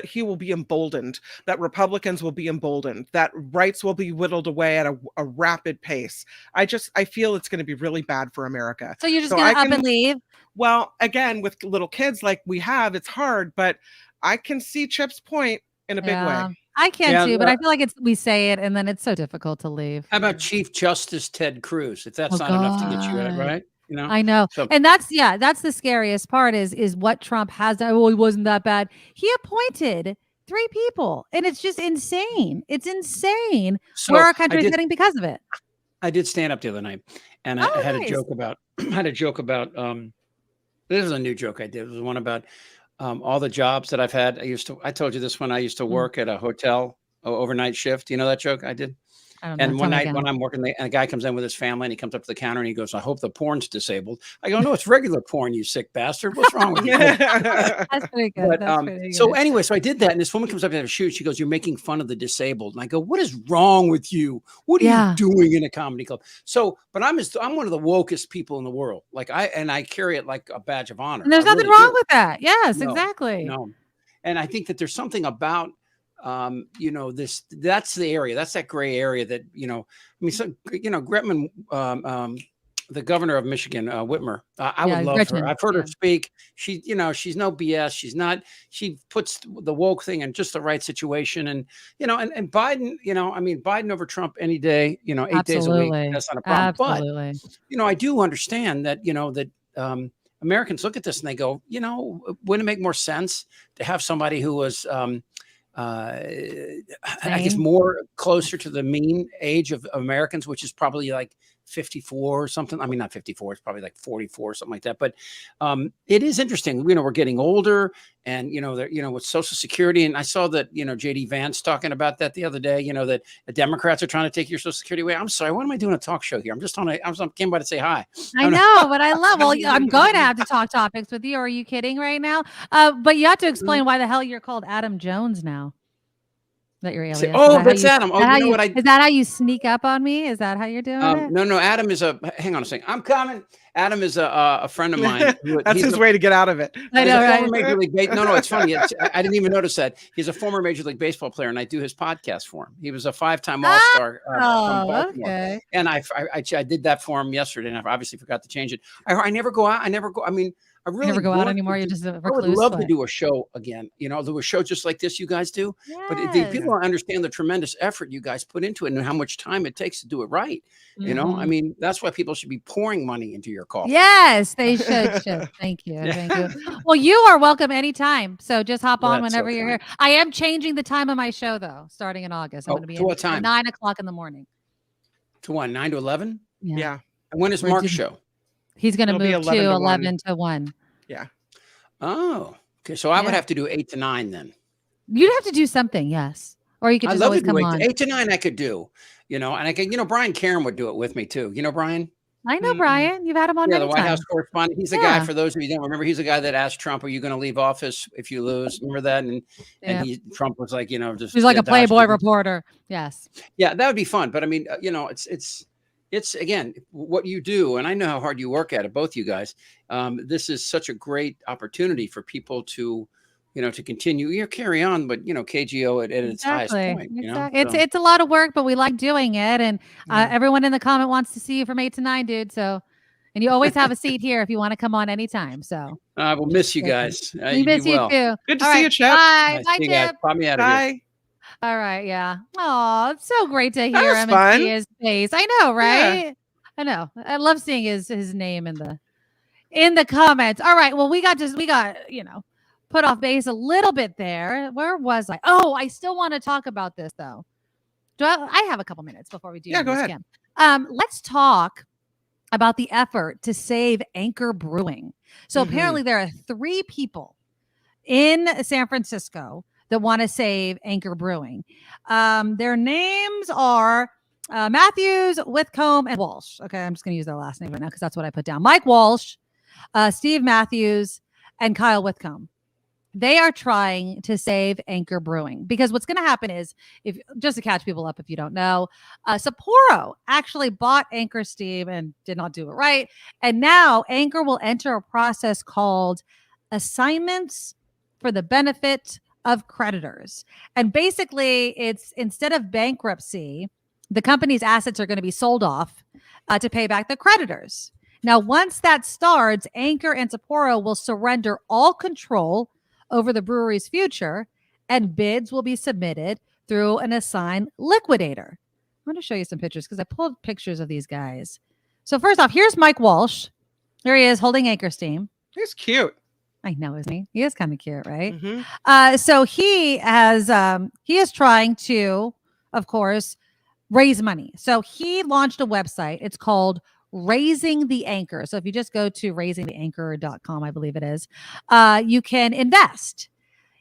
he will be emboldened. That Republicans will be emboldened. That rights will be whittled away at a rapid pace. I feel it's going to be really bad for America. So you're just going to up and leave? Well, again, with little kids like we have, it's hard. But I can see Chip's point in a big way. I can too, but I feel like we say it and then it's so difficult to leave. How about Chief Justice Ted Cruz? If that's not enough to get you out, right? I know. And that's the scariest part is what Trump has done. Oh, he wasn't that bad. He appointed 3 people and it's just insane. It's insane where our country is heading because of it. I did stand up the other night and I had a joke about, this is a new joke I did. It was one about all the jobs that I've had. I told you this when I used to work at a hotel overnight shift. You know that joke I did? I don't know. And one night when I'm working, and a guy comes in with his family and he comes up to the counter and he goes, I hope the porn's disabled. I go, no, it's regular porn, you sick bastard. What's wrong with you? That's pretty good. But, That's pretty good. so anyway, so I did that. And this woman comes up to have a shoot. She goes, you're making fun of the disabled. And I go, what is wrong with you? What are you doing in a comedy club? So, but I'm one of the wokest people in the world. Like I carry it like a badge of honor. And there's nothing wrong with that. Yes, exactly. No. And I think that there's something about, that's the area, that's that gray area that, Gretman, the governor of Michigan, Whitmer, I would love Gretchen, her. I've heard her speak. She, she's no BS. She puts the woke thing in just the right situation. And, and Biden, Biden over Trump any day, 8 days a week, that's not a problem. Absolutely. But, I do understand that, Americans look at this and they go, wouldn't it make more sense to have somebody who was, I guess more closer to the mean age of Americans, which is probably like 54 or something. I mean, not 54, it's probably like 44 or something like that. But it is interesting. We're getting older and, with Social Security. And I saw that, JD Vance talking about that the other day, that the Democrats are trying to take your Social Security away. I'm sorry. What am I doing a talk show here? I came by to say hi. I know, but I love, I'm going to have to talk topics with you. Are you kidding right now? But you have to explain why the hell you're called Adam Jones now. That your alias. That's Adam. Oh, you know what? Is that how you sneak up on me? Is that how you're doing it? No. Adam is hang on a second. I'm coming. Adam is a friend of mine. That's his way to get out of it. I know, right? No, it's funny. I didn't even notice that. He's a former Major League Baseball player, and I do his podcast for him. He was a 5-time All-Star from Baltimore. Okay. And I did that for him yesterday, and I obviously forgot to change it. I never go out. I mean, I really never go out anymore. You're just a recluse. I would love to do a show again. Do a show just like this you guys do. Yes. But people don't understand the tremendous effort you guys put into it and how much time it takes to do it right. I mean, that's why people should be pouring money into your coffee. Yes, they should. Thank you. Thank you. Well, you are welcome anytime. So just hop on whenever you're here. I am changing the time of my show though, starting in August. I'm going to be to what time? 9:00 in the morning. To what? 9 to 11? Yeah. And when is Mark's show? He's going to move to 11 to 1. Yeah. Oh, okay. So I would have to do 8 to 9 then. You'd have to do something, yes. Or you could just always come on. 8 to 9 I could do, and I could, Brian Karen would do it with me too. Brian? I know Brian. You've had him on. Yeah, the White House correspondent. He's the guy, for those of you who don't remember, he's the guy that asked Trump, are you going to leave office if you lose? Remember that? And Trump was like, just. He's like a Playboy reporter. Yes. Yeah, that would be fun. But I mean, it's again, what you do. And I know how hard you work at it, both you guys. This is such a great opportunity for people to, to continue carry on, but KGO at its highest point. It's a lot of work, but we like doing it. And everyone in the comment wants to see you from 8 to 9, dude. So, and you always have a seat here if you want to come on anytime. So I will miss you guys. We miss you too. Good to see you, Chip. Bye. Bye, Chip. Pop me out of here. All right. Yeah. Oh, it's so great to hear him and see his face. I know, right? Yeah. I know. I love seeing his name in the comments. All right. Well, we got put off base a little bit there. Where was I? Oh, I still want to talk about this though. I have a couple minutes before we do. Yeah, go ahead. Let's talk about the effort to save Anchor Brewing. So apparently there are 3 people in San Francisco that want to save Anchor Brewing. Their names are Matthews, Whitcomb, and Walsh. Okay, I'm just going to use their last name right now because that's what I put down. Mike Walsh, Steve Matthews, and Kyle Whitcomb. They are trying to save Anchor Brewing because what's going to happen is, just to catch people up if you don't know, Sapporo actually bought Anchor Steam and did not do it right. And now Anchor will enter a process called assignments for the benefit of creditors. And basically, it's instead of bankruptcy, the company's assets are going to be sold off to pay back the creditors. Now, once that starts, Anchor and Sapporo will surrender all control over the brewery's future, and bids will be submitted through an assigned liquidator. I'm going to show you some pictures because I pulled pictures of these guys. So first off, here's Mike Walsh. There he is holding Anchor Steam. He's cute. I know, isn't he? He is kind of cute, right? So he is trying to, of course, raise money. So he launched a website. It's called Raising the Anchor. So if you just go to raisingtheanchor.com, I believe it is, you can invest.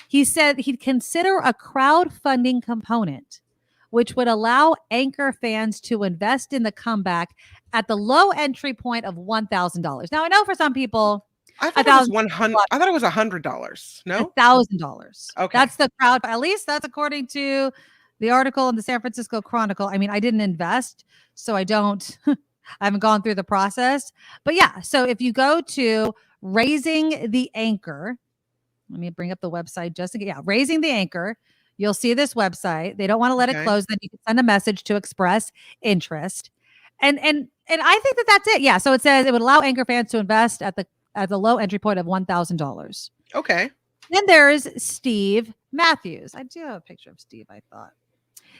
He said he'd consider a crowdfunding component, which would allow Anchor fans to invest in the comeback at the low entry point of $1,000. Now, I know for some people, I thought it was $100. I thought it was $100. No, $1,000. Okay, that's the crowd. At least that's according to the article in the San Francisco Chronicle. I mean, I didn't invest, so I don't. I haven't gone through the process, but yeah. So if you go to Raising the Anchor, let me bring up the website just to get, Raising the Anchor. You'll see this website. They don't want to let it close. Then you can send a message to express interest. And I think that that's it. Yeah. So it says it would allow Anchor fans to invest at the low entry point of $1,000. Okay. Then there's Steve Matthews. I do have a picture of Steve, I thought.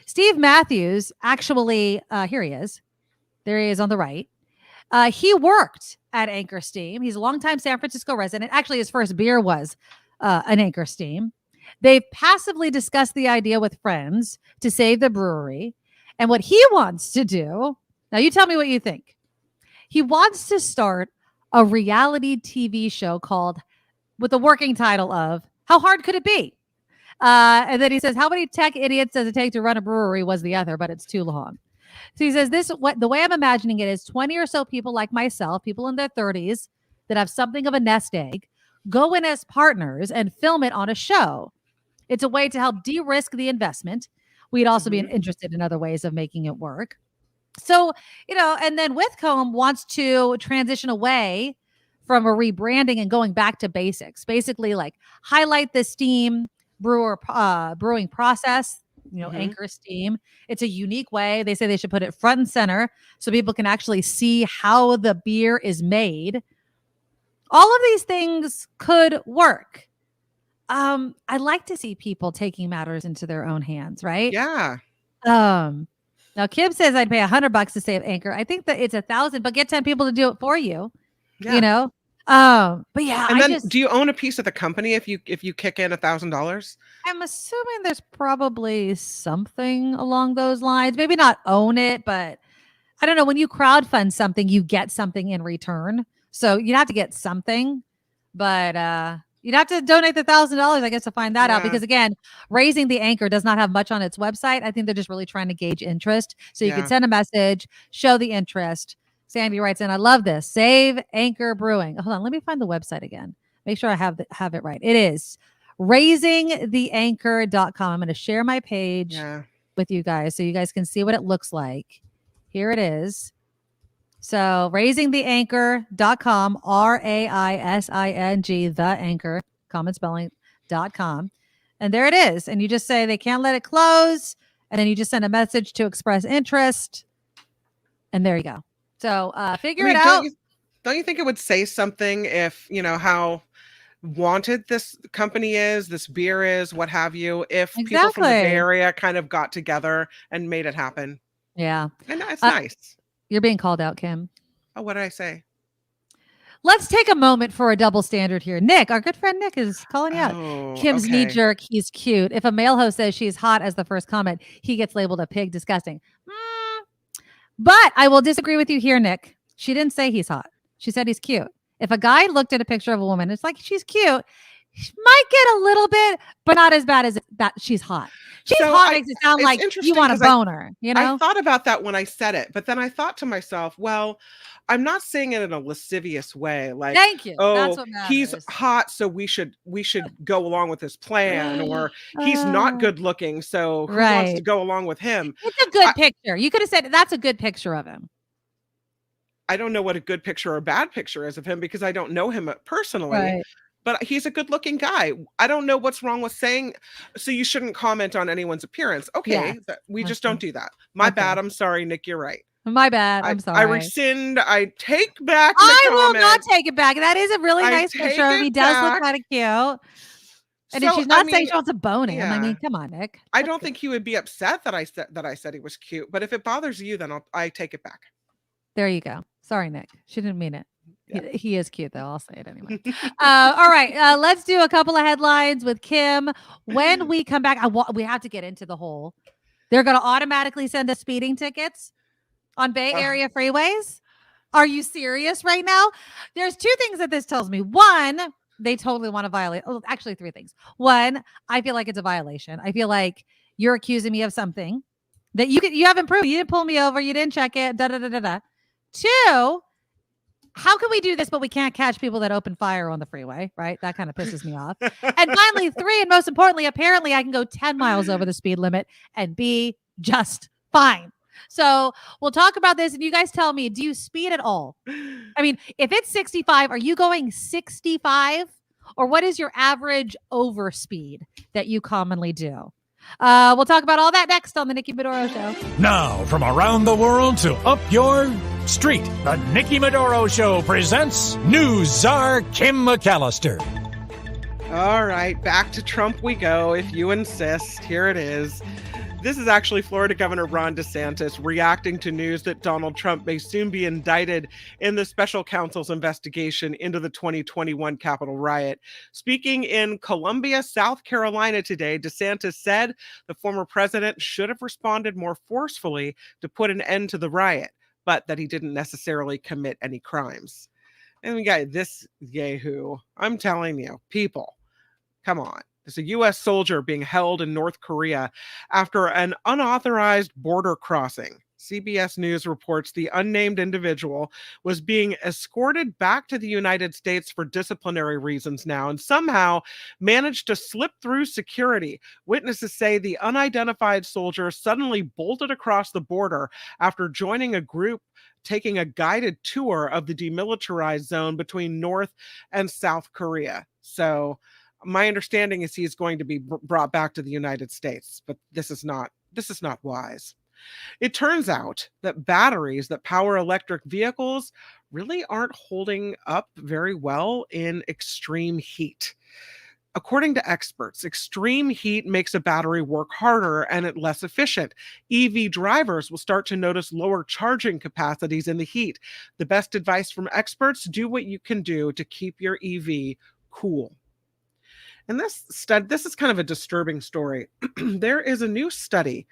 Steve Matthews, actually, here he is. There he is on the right. He worked at Anchor Steam. He's a longtime San Francisco resident. Actually, his first beer was an Anchor Steam. They've passively discussed the idea with friends to save the brewery. And what he wants to do, now you tell me what you think. He wants to start a reality TV show called, with the working title of, How Hard Could It Be? And then he says, how many tech idiots does it take to run a brewery was the other, but it's too long. So he says the way I'm imagining it is 20 or so people like myself, people in their 30s that have something of a nest egg, go in as partners and film it on a show. It's a way to help de-risk the investment. We'd also be interested in other ways of making it work. So, and then Whitcomb wants to transition away from a rebranding and going back to basics, basically like highlight the steam brewing process, Anchor Steam. It's a unique way. They say they should put it front and center so people can actually see how the beer is made. All of these things could work. I like to see people taking matters into their own hands, right? Yeah. Now Kim says I'd pay $100 to save Anchor. I think that it's 1,000, but get 10 people to do it for you. Yeah. But yeah, and then do you own a piece of the company if you kick in $1,000? I'm assuming there's probably something along those lines. Maybe not own it, but I don't know. When you crowdfund something, you get something in return. So you'd have to get something, but you'd have to donate the $1,000, I guess, to find that out. Because again, Raising the Anchor does not have much on its website. I think they're just really trying to gauge interest. So you can send a message, show the interest. Sandy writes in, I love this. Save Anchor Brewing. Hold on, let me find the website again. Make sure I have it right. It is raisingtheanchor.com. I'm going to share my page with you guys so you guys can see what it looks like. Here it is. So raisingtheanchor.com, RAISING, the anchor, common spelling.com. And there it is. And you just say they can't let it close. And then you just send a message to express interest. And there you go. So figure it out. Don't you think it would say something if, how wanted this company is, this beer is, what have you, if people from the Bay Area kind of got together and made it happen? Yeah. And it's nice. You're being called out, Kim. Oh, what did I say? Let's take a moment for a double standard here. Nick, our good friend Nick, is calling you out. Kim's knee jerk, he's cute. If a male host says she's hot as the first comment, he gets labeled a pig. Disgusting. But I will disagree with you here, Nick. She didn't say he's hot. She said he's cute. If a guy looked at a picture of a woman, it's like she's cute. She might get a little bit, but not as bad as that she's hot. She's hot makes it sound like you want a boner, I thought about that when I said it, but then I thought to myself, well, I'm not saying it in a lascivious way. Like, thank you. That's Oh, what matters. he's hot, so we should go along with his plan, or he's not good looking, so who wants to go along with him? It's a good picture. You could have said that's a good picture of him. I don't know what a good picture or a bad picture is of him because I don't know him personally. Right. But he's a good looking guy. I don't know what's wrong with saying, so you shouldn't comment on anyone's appearance. Okay, we just don't do that. My bad. I'm sorry, Nick. You're right. My bad. I'm sorry. I rescind. I take back the I will comment. not take it back. That is a really I nice take picture of him. it He does back. look kind of cute. And if So, she's not I saying mean, she wants to bone him, I yeah. mean, come on, Nick. I don't think he would be upset that I said he was cute. But if it bothers you, then I take it back. There you go. Sorry, Nick. She didn't mean it. He is cute, though. I'll say it anyway. All right. Let's do a couple of headlines with Kim. When we come back, we have to get into the whole. They're going to automatically send us speeding tickets on Bay Area freeways. Are you serious right now? There's two things that this tells me. One, they totally want to violate. Oh, actually, three things. One, I feel like it's a violation. I feel like you're accusing me of something that you haven't proved. You didn't pull me over. You didn't check it. Da da da da da. Two, how can we do this, but we can't catch people that open fire on the freeway, right? That kind of pisses me off. And finally, three, and most importantly, apparently I can go 10 miles over the speed limit and be just fine. So we'll talk about this, and you guys tell me, do you speed at all? I mean, if it's 65, are you going 65? Or what is your average overspeed that you commonly do? We'll talk about all that next on the Nikki Medoro Show. Now, from around the world to up your street, the Nikki Medoro Show presents News Czar Kim McAllister. All right, back to Trump we go, if you insist. Here it is. This is actually Florida Governor Ron DeSantis reacting to news that Donald Trump may soon be indicted in the special counsel's investigation into the 2021 Capitol riot. Speaking in Columbia, South Carolina today, DeSantis said the former president should have responded more forcefully to put an end to the riot, but that he didn't necessarily commit any crimes. And we got this yahoo. I'm telling you, people, come on. There's a U.S. soldier being held in North Korea after an unauthorized border crossing. CBS News reports the unnamed individual was being escorted back to the United States for disciplinary reasons now and somehow managed to slip through security. Witnesses say the unidentified soldier suddenly bolted across the border after joining a group taking a guided tour of the demilitarized zone between North and South Korea. So my understanding is he's going to be brought back to the United States, but this is not wise. It turns out that batteries that power electric vehicles really aren't holding up very well in extreme heat. According to experts, extreme heat makes a battery work harder and it less efficient. EV drivers will start to notice lower charging capacities in the heat. The best advice from experts: do what you can do to keep your EV cool. And this is kind of a disturbing story. There is a new study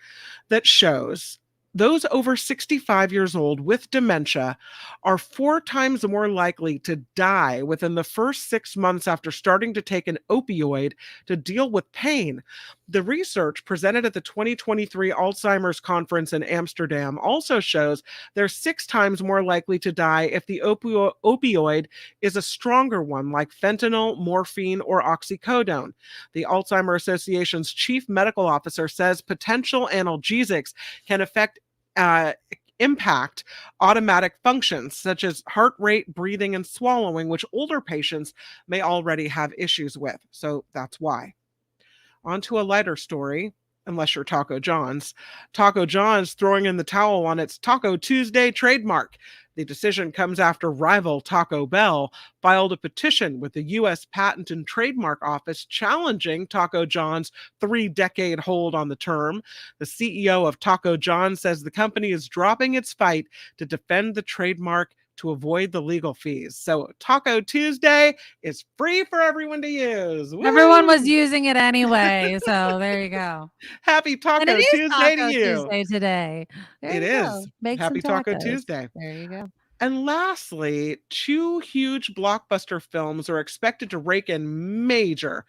that shows those over 65 years old with dementia are 4 times more likely to die within the first 6 months after starting to take an opioid to deal with pain. The research presented at the 2023 Alzheimer's conference in Amsterdam also shows they're 6 times more likely to die if the opioid is a stronger one, like fentanyl, morphine, or oxycodone. The Alzheimer's Association's chief medical officer says potential analgesics can impact automatic functions such as heart rate, breathing, and swallowing, which older patients may already have issues with. So that's why. On to a lighter story, unless you're Taco John's. Taco John's throwing in the towel on its Taco Tuesday trademark. The decision comes after rival Taco Bell filed a petition with the U.S. Patent and Trademark Office challenging Taco John's 3-decade hold on the term. The CEO of Taco John says the company is dropping its fight to defend the trademark to avoid the legal fees. So Taco Tuesday is free for everyone to use. Woo! Everyone was using it anyway, so there you go. Happy Taco Tuesday Taco to you. Tuesday today. It is. Make Happy some Taco tacos. Tuesday. There you go. And lastly, 2 huge blockbuster films are expected to rake in major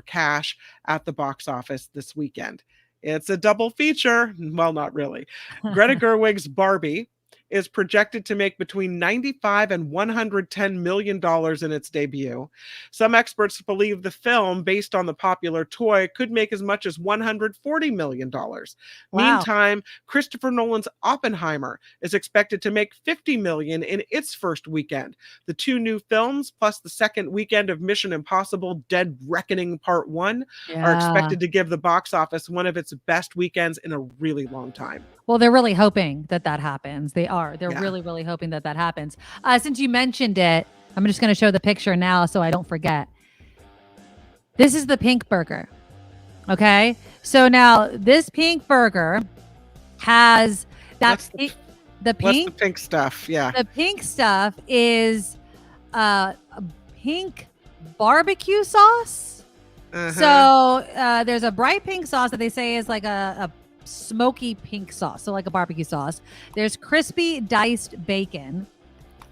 cash at the box office this weekend. It's a double feature. Well, not really. Greta Gerwig's Barbie is projected to make between $95 and $110 million in its debut. Some experts believe the film, based on the popular toy, could make as much as $140 million. Wow. Meantime, Christopher Nolan's Oppenheimer is expected to make $50 million in its first weekend. The 2 new films, plus the second weekend of Mission Impossible: Dead Reckoning Part 1, are expected to give the box office one of its best weekends in a really long time. Well, they're really hoping that happens. They're really, really hoping that happens. Since you mentioned it, I'm just going to show the picture now so I don't forget. This is the pink burger. Okay. So now this pink burger has the pink. What's the pink stuff? Yeah. The pink stuff is a pink barbecue sauce. So there's a bright pink sauce that they say is like a smoky pink sauce, so like a barbecue sauce. There's crispy diced bacon.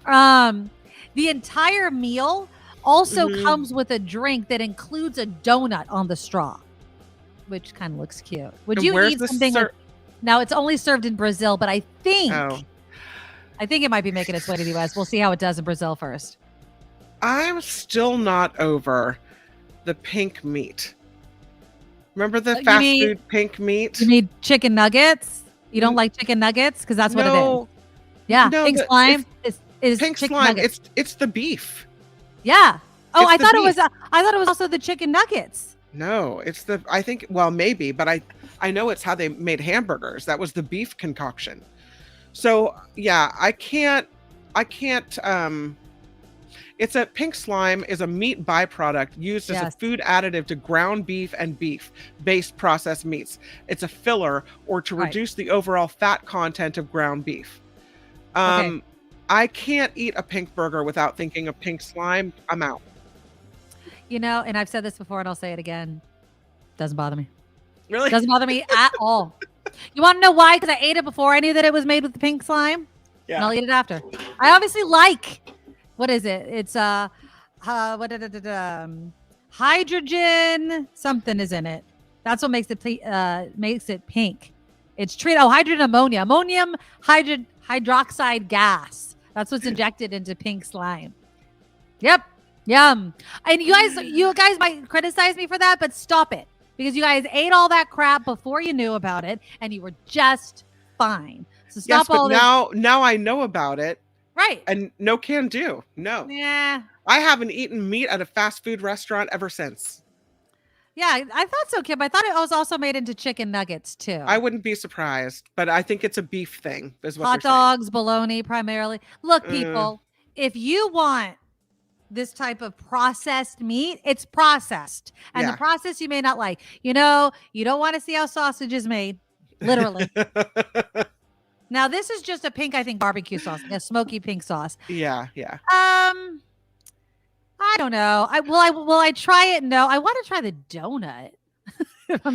The entire meal also comes with a drink that includes a donut on the straw, which kind of looks cute. Would And you where's eat the something? Now it's only served in Brazil, but I think it might be making its way to the U.S. We'll see how it does in Brazil first. I'm still not over the pink meat. Remember the fast food pink meat? You need chicken nuggets? You don't like chicken nuggets? Because that's what it is. Yeah, No, pink slime is pink chicken slime. nuggets. It's the beef. Yeah. Oh, It's I the thought it was. beef. I thought it was also the chicken nuggets. No, it's the. I think. Well, maybe, but I know it's how they made hamburgers. That was the beef concoction. So yeah, I can't. It's a pink slime is a meat byproduct used as a food additive to ground beef and beef-based processed meats. It's a filler or to reduce the overall fat content of ground beef. I can't eat a pink burger without thinking of pink slime. I'm out. You know, and I've said this before, and I'll say it again. Doesn't bother me. Really? Doesn't bother me at all. You want to know why? Because I ate it before I knew that it was made with the pink slime. Yeah. And I'll eat it after. I obviously like. What is it? It's hydrogen something is in it. That's what makes it pink. It's treated hydrogen ammonia, ammonium hydroxide gas. That's what's injected into pink slime. Yep. Yum. And you guys might criticize me for that, but stop it. Because you guys ate all that crap before you knew about it and you were just fine. So stop all this. Now I know about it. Right. And no can do. No. Yeah. I haven't eaten meat at a fast food restaurant ever since. Yeah, I thought so, Kim. I thought it was also made into chicken nuggets too. I wouldn't be surprised, but I think it's a beef thing. Is what hot dogs, bologna primarily. Look, people, if you want this type of processed meat, it's processed. And the process you may not like. You know, you don't want to see how sausage is made. Literally. Now, this is just a pink, I think, barbecue sauce, like a smoky pink sauce. Yeah. I don't know. Will I try it? No. I want to try the donut.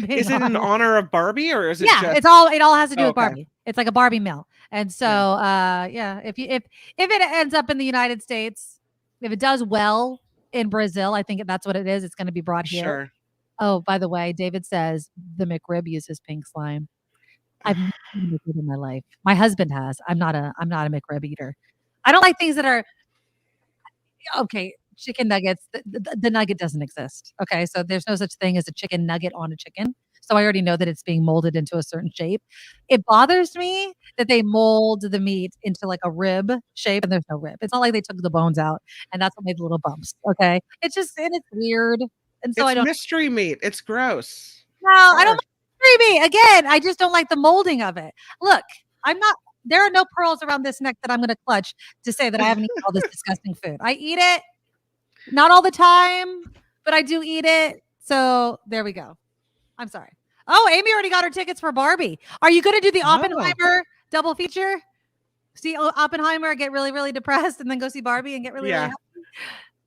Is it in honor of Barbie or is it? Yeah, just... it all has to do with Barbie. It's like a Barbie meal, and so if it ends up in the United States, if it does well in Brazil, I think that's what it is. It's going to be brought here. Sure. Oh, by the way, David says the McRib uses pink slime. I've never eaten McRib in my life. My husband has. I'm not a McRib eater. I don't like things that are okay. Chicken nuggets. The nugget doesn't exist. Okay, so there's no such thing as a chicken nugget on a chicken. So I already know that it's being molded into a certain shape. It bothers me that they mold the meat into like a rib shape, and there's no rib. It's not like they took the bones out, and that's what made the little bumps. Okay, it's weird, and so it's I don't mystery meat. It's gross. No, I don't. Me again. I just don't like the molding of it. Look, there are no pearls around this neck that I'm going to clutch to say that I haven't eaten all this disgusting food. I eat it, not all the time, but I do eat it. So there we go. I'm sorry. Oh, Amy already got her tickets for Barbie. Are you going to do the Oppenheimer double feature? See Oppenheimer, get really, really depressed, and then go see Barbie and get really, really happy?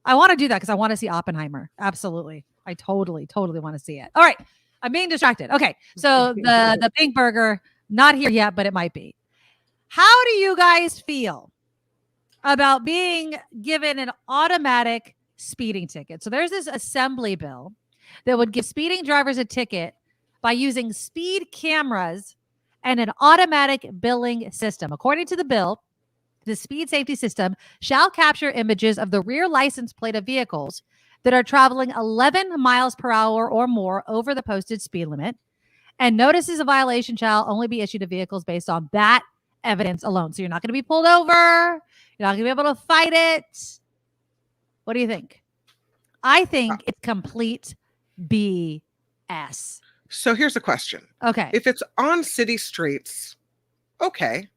I want to do that because I want to see Oppenheimer. Absolutely. I totally, totally want to see it. All right. I'm being distracted. Okay. So the pink burger, not here yet, but it might be. How do you guys feel about being given an automatic speeding ticket? So there's this assembly bill that would give speeding drivers a ticket by using speed cameras and an automatic billing system. According to the bill, the speed safety system shall capture images of the rear license plate of vehicles that are traveling 11 miles per hour or more over the posted speed limit. And notices of violation shall only be issued to vehicles based on that evidence alone. So you're not going to be pulled over. You're not going to be able to fight it. What do you think? I think it's complete BS. So here's a question. Okay. If it's on city streets, okay.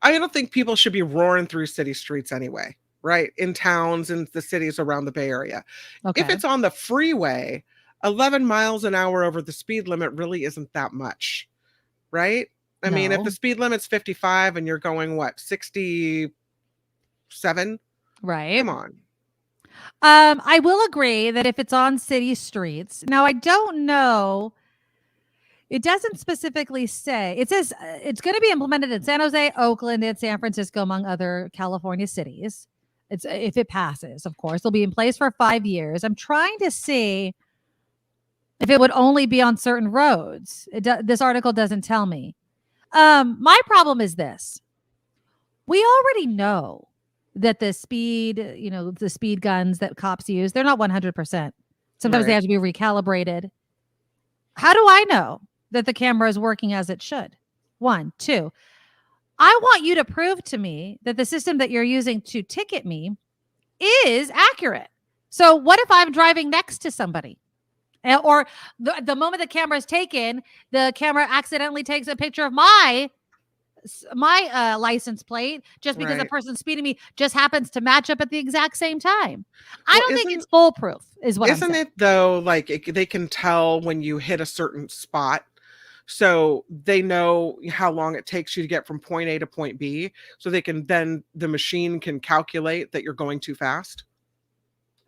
I don't think people should be roaring through city streets anyway. Right, in towns and the cities around the Bay Area. Okay. If it's on the freeway, 11 miles an hour over the speed limit really isn't that much, right? I mean, if the speed limit's 55 and you're going, 67? Right. Come on. I will agree that if it's on city streets, now I don't know It doesn't specifically say. It says it's going to be implemented in San Jose, Oakland, and San Francisco, among other California cities. It's if it passes, of course. It'll be in place for 5 years. I'm trying to see if it would only be on certain roads. This article doesn't tell me. My problem is this. We already know that the speed guns that cops use, they're not 100%. Sometimes they have to be recalibrated. How do I know that the camera is working as it should? 1, 2. I want you to prove to me that the system that you're using to ticket me is accurate. So what if I'm driving next to somebody? Or the moment the camera is taken, the camera accidentally takes a picture of my license plate just because the person speeding me just happens to match up at the exact same time. I don't think it's foolproof is what I'm saying. Isn't it though, like they can tell when you hit a certain spot, so they know how long it takes you to get from point A to point B, so they can then the machine can calculate that you're going too fast?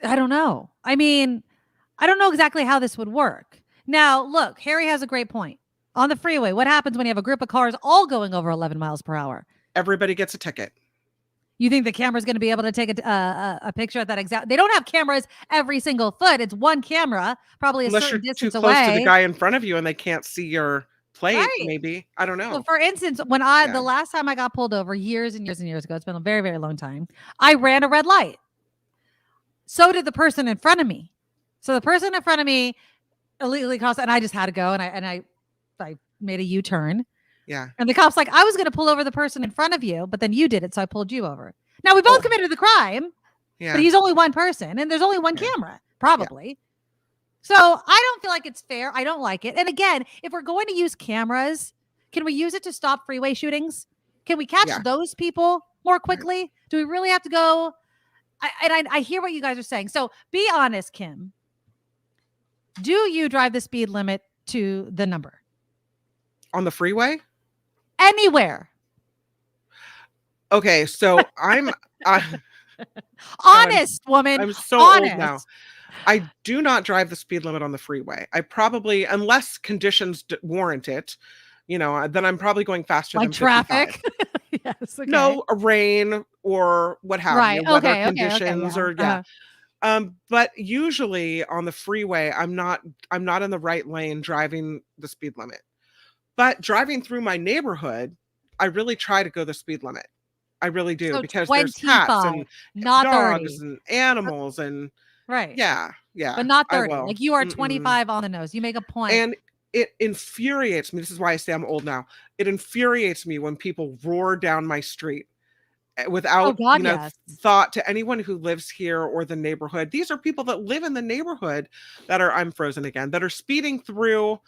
I don't know. I mean, I don't know exactly how this would work. Now, look, Harry has a great point. On the freeway, what happens when you have a group of cars all going over 11 miles per hour? Everybody gets a ticket. You think the camera's going to be able to take a picture at that exact? They don't have cameras every single foot. It's one camera, probably Unless certain you're distance too close away. to the guy in front of you and they can't see your plate, Right. maybe. I don't know. So for instance, when the last time I got pulled over years and years and years ago, it's been a very, very long time, I ran a red light. So did the person in front of me. So the person in front of me illegally crossed, and I just had to go, and I made a U-turn. Yeah. And the cop's like, I was going to pull over the person in front of you, but then you did it, so I pulled you over. Now, we both committed the crime, but he's only one person, and there's only one camera, probably. Yeah. So I don't feel like it's fair. I don't like it. And again, if we're going to use cameras, can we use it to stop freeway shootings? Can we catch those people more quickly? Right. Do we really have to go? I hear what you guys are saying. So be honest, Kim. Do you drive the speed limit to the number? On the freeway? Anywhere. Okay, so I'm honest, woman. I'm so honest. old now. I do not drive the speed limit on the freeway. I probably, unless conditions warrant it, then I'm probably going faster than traffic. Yes. Okay. No, rain or what have you, weather conditions or but usually on the freeway, I'm not in the right lane driving the speed limit. But driving through my neighborhood, I really try to go the speed limit. I really do, so because there's cats and dogs 30. And animals and yeah. But not 30. Like you are 25 on the nose. You make a point. And it infuriates me. This is why I say I'm old now. It infuriates me when people roar down my street without thought to anyone who lives here or the neighborhood. These are people that live in the neighborhood that are that are speeding through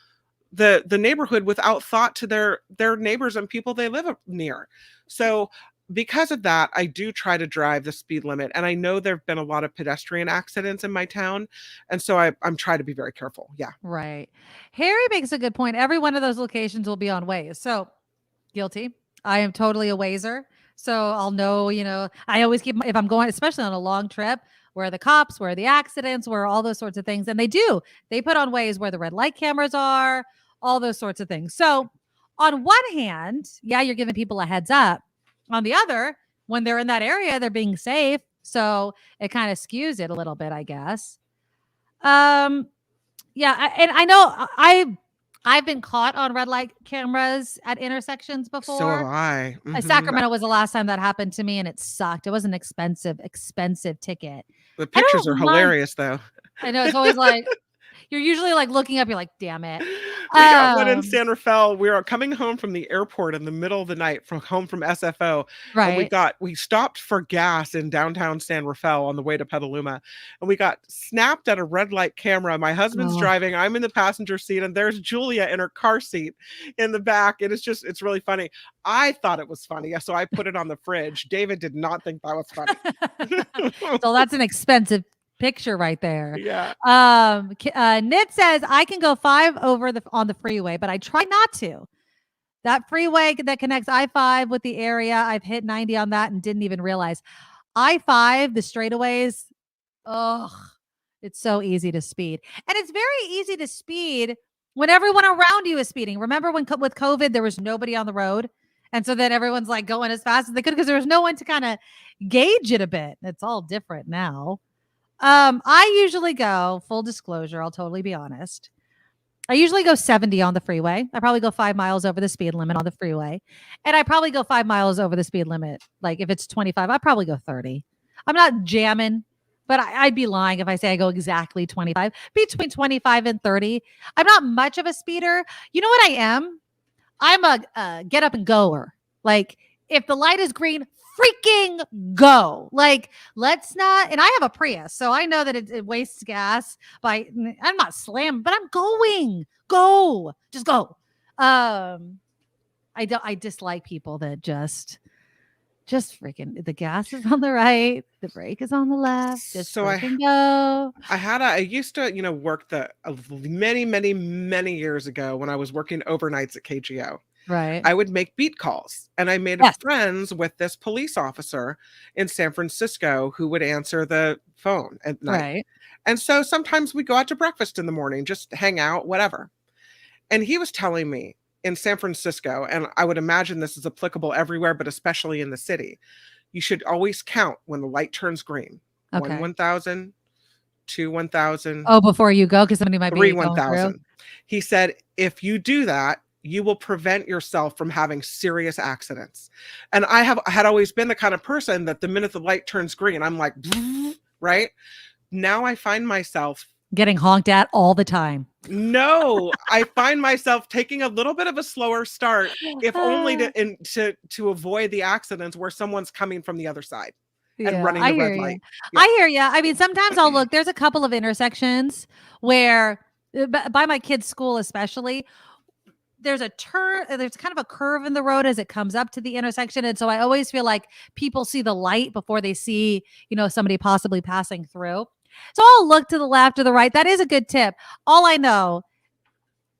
the neighborhood without thought to their neighbors and people they live near. So because of that, I do try to drive the speed limit. And I know there have been a lot of pedestrian accidents in my town. And so I'm trying to be very careful. Yeah. Right. Harry makes a good point. Every one of those locations will be on Waze. So guilty. I am totally a Wazer. So I'll know, I always keep, if I'm going, especially on a long trip, where are the cops, where are the accidents, where are all those sorts of things. And they put on Waze where the red light cameras are, all those sorts of things. So on one hand, you're giving people a heads up. On the other, when they're in that area, they're being safe. So it kind of skews it a little bit, I guess. And I know I've been caught on red light cameras at intersections before. So have I. Mm-hmm. Sacramento was the last time that happened to me, and it sucked. It was an expensive ticket. The pictures are hilarious, though. I know. It's always like, you're usually like looking up, you're like, damn it. We got one in San Rafael. We were coming home from the airport in the middle of the night home from SFO. Right. And we stopped for gas in downtown San Rafael on the way to Petaluma. And we got snapped at a red light camera. My husband's driving. I'm in the passenger seat. And there's Julia in her car seat in the back. And it's really funny. I thought it was funny. So I put it on the fridge. David did not think that was funny. So that's an expensive picture right there. Yeah. Nit says I can go 5 over on the freeway, but I try not to. That freeway that connects I-5 with the area, I've hit 90 on that and didn't even realize. I-5, the straightaways, it's so easy to speed. And it's very easy to speed when everyone around you is speeding. Remember when with COVID, there was nobody on the road. And so then everyone's like going as fast as they could because there was no one to kind of gauge it a bit. It's all different now. I usually go, full disclosure, I'll totally be honest. I usually go 70 on the freeway. I probably go 5 miles over the speed limit on the freeway. And I probably go 5 miles over the speed limit. Like if it's 25, I probably go 30. I'm not jamming, but I'd be lying if I say I go exactly 25. Between 25 and 30. I'm not much of a speeder. You know what I am? I'm a get up and goer. Like if the light is green, freaking go. Like let's not, and I have a Prius, so I know that it wastes gas I'm not slamming, but I'm going. Go. Just go. I dislike people that just freaking, the gas is on the right, the brake is on the left. Just So freaking go. I used to, work many years ago when I was working overnights at KGO. Right. I would make beat calls, and I made friends with this police officer in San Francisco who would answer the phone at night. Right. And so sometimes we go out to breakfast in the morning, just hang out, whatever. And he was telling me in San Francisco, and I would imagine this is applicable everywhere, but especially in the city, you should always count when the light turns green. Okay. 1,000, 2 1,000. Oh, before you go, because somebody might be 3 going 1,000. through. He said, if you do that, you will prevent yourself from having serious accidents. And I had always been the kind of person that the minute the light turns green, I'm like, right? Now I find myself Getting honked at all the time. No, I find myself taking a little bit of a slower start, if only to avoid the accidents where someone's coming from the other side and running the red light. Yeah. I hear you. I mean, sometimes I'll look, there's a couple of intersections where by my kids' school, especially, there's a turn, there's kind of a curve in the road as it comes up to the intersection. And so I always feel like people see the light before they see, somebody possibly passing through. So I'll look to the left or the right. That is a good tip. All I know,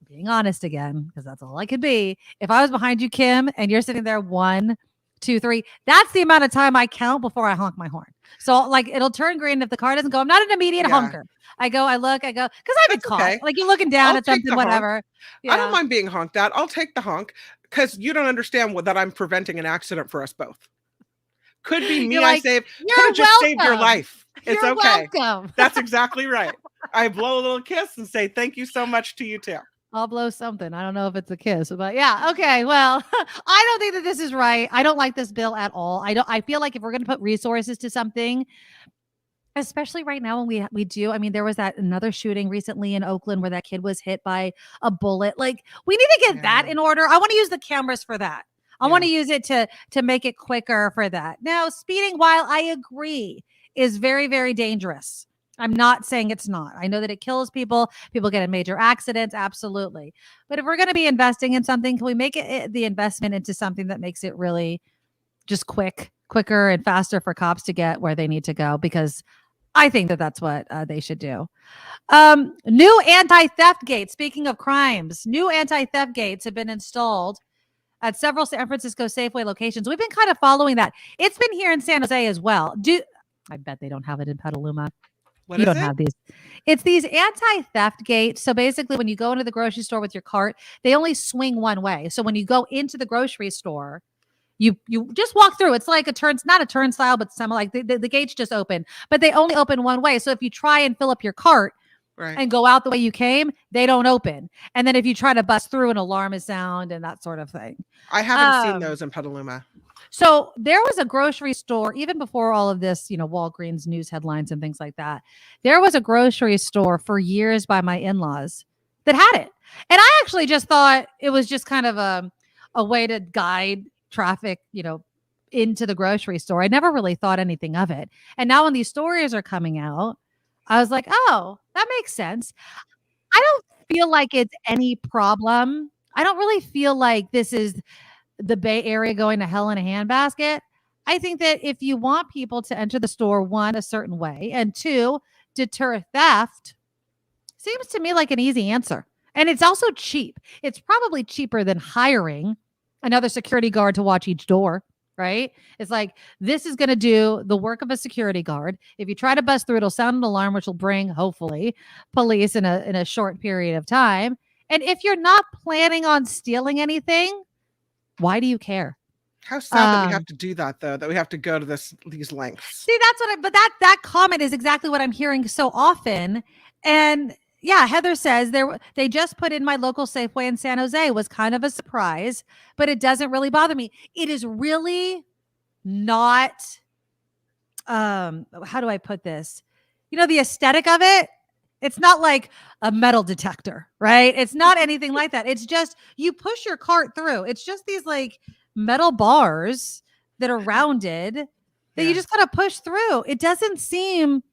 being honest again, because that's all I could be. If I was behind you, Kim, and you're sitting there 1, 2, 3, that's the amount of time I count before I honk my horn. So like it'll turn green if the car doesn't go. I'm not an immediate honker. I go, because I've been caught. Okay. Like you're looking down I'll at something, whatever. I don't mind being honked at. I'll take the honk because you don't understand that I'm preventing an accident for us both. Could be me. I saved. Could have just saved your life. It's You're okay. welcome. That's exactly right. I blow a little kiss and say thank you so much to you too. I'll blow something. I don't know if it's a kiss, but yeah. Okay. Well, I don't think that this is right. I don't like this bill at all. I feel like if we're going to put resources to something, especially right now when we do, I mean, there was another shooting recently in Oakland where that kid was hit by a bullet. Like we need to get that in order. I want to use the cameras for that. I want to use it to make it quicker for that. Now, speeding, while I agree, is very, very dangerous. I'm not saying it's not. I know that it kills people. People get in major accidents. Absolutely. But if we're going to be investing in something, can we make the investment into something that makes it really just quicker and faster for cops to get where they need to go? Because I think that that's what they should do. New anti-theft gates. Speaking of crimes, new anti-theft gates have been installed at several San Francisco Safeway locations. We've been kind of following that. It's been here in San Jose as well. I bet they don't have it in Petaluma. What you is don't it? have these. It's these anti-theft gates. So basically, when you go into the grocery store with your cart, they only swing one way. So when you go into the grocery store, you just walk through. It's like not a turnstile, but some like the gates just open, but they only open one way. So if you try and fill up your cart and go out the way you came, they don't open. And then if you try to bust through, an alarm is sound and that sort of thing. I haven't seen those in Petaluma. So there was a grocery store, even before all of this, Walgreens news headlines and things like that. There was a grocery store for years by my in-laws that had it. And I actually just thought it was just kind of a way to guide traffic, into the grocery store. I never really thought anything of it. And now when these stories are coming out, I was like, oh, that makes sense. I don't feel like it's any problem. I don't really feel like this is the Bay Area going to hell in a handbasket. I think that if you want people to enter the store, 1, a certain way, and 2, deter theft, seems to me like an easy answer. And it's also cheap. It's probably cheaper than hiring another security guard to watch each door, right? It's like, this is going to do the work of a security guard. If you try to bust through, it'll sound an alarm, which will bring, hopefully, police in a short period of time. And if you're not planning on stealing anything, why do you care? How sad that we have to do that, though, that we have to go to these lengths. See, that's what but that comment is exactly what I'm hearing so often. And yeah, Heather says they just put in my local Safeway in San Jose. It was kind of a surprise, but it doesn't really bother me. It is really not, how do I put this? The aesthetic of it, it's not like a metal detector, right? It's not anything like that. It's just, you push your cart through. It's just these like metal bars that are rounded that you just gotta push through. It doesn't seem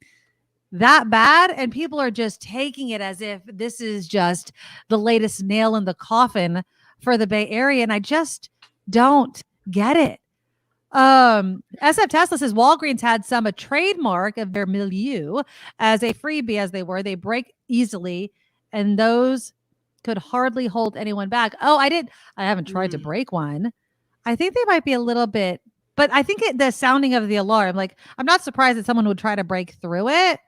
that bad, and people are just taking it as if this is just the latest nail in the coffin for the Bay Area, and I just don't get it. SF Tesla says Walgreens had a trademark of their milieu as a freebie, as they break easily, and those could hardly hold anyone back. I haven't tried to break one. I think they might be a little bit, but I think the sounding of the alarm, like, I'm not surprised that someone would try to break through it,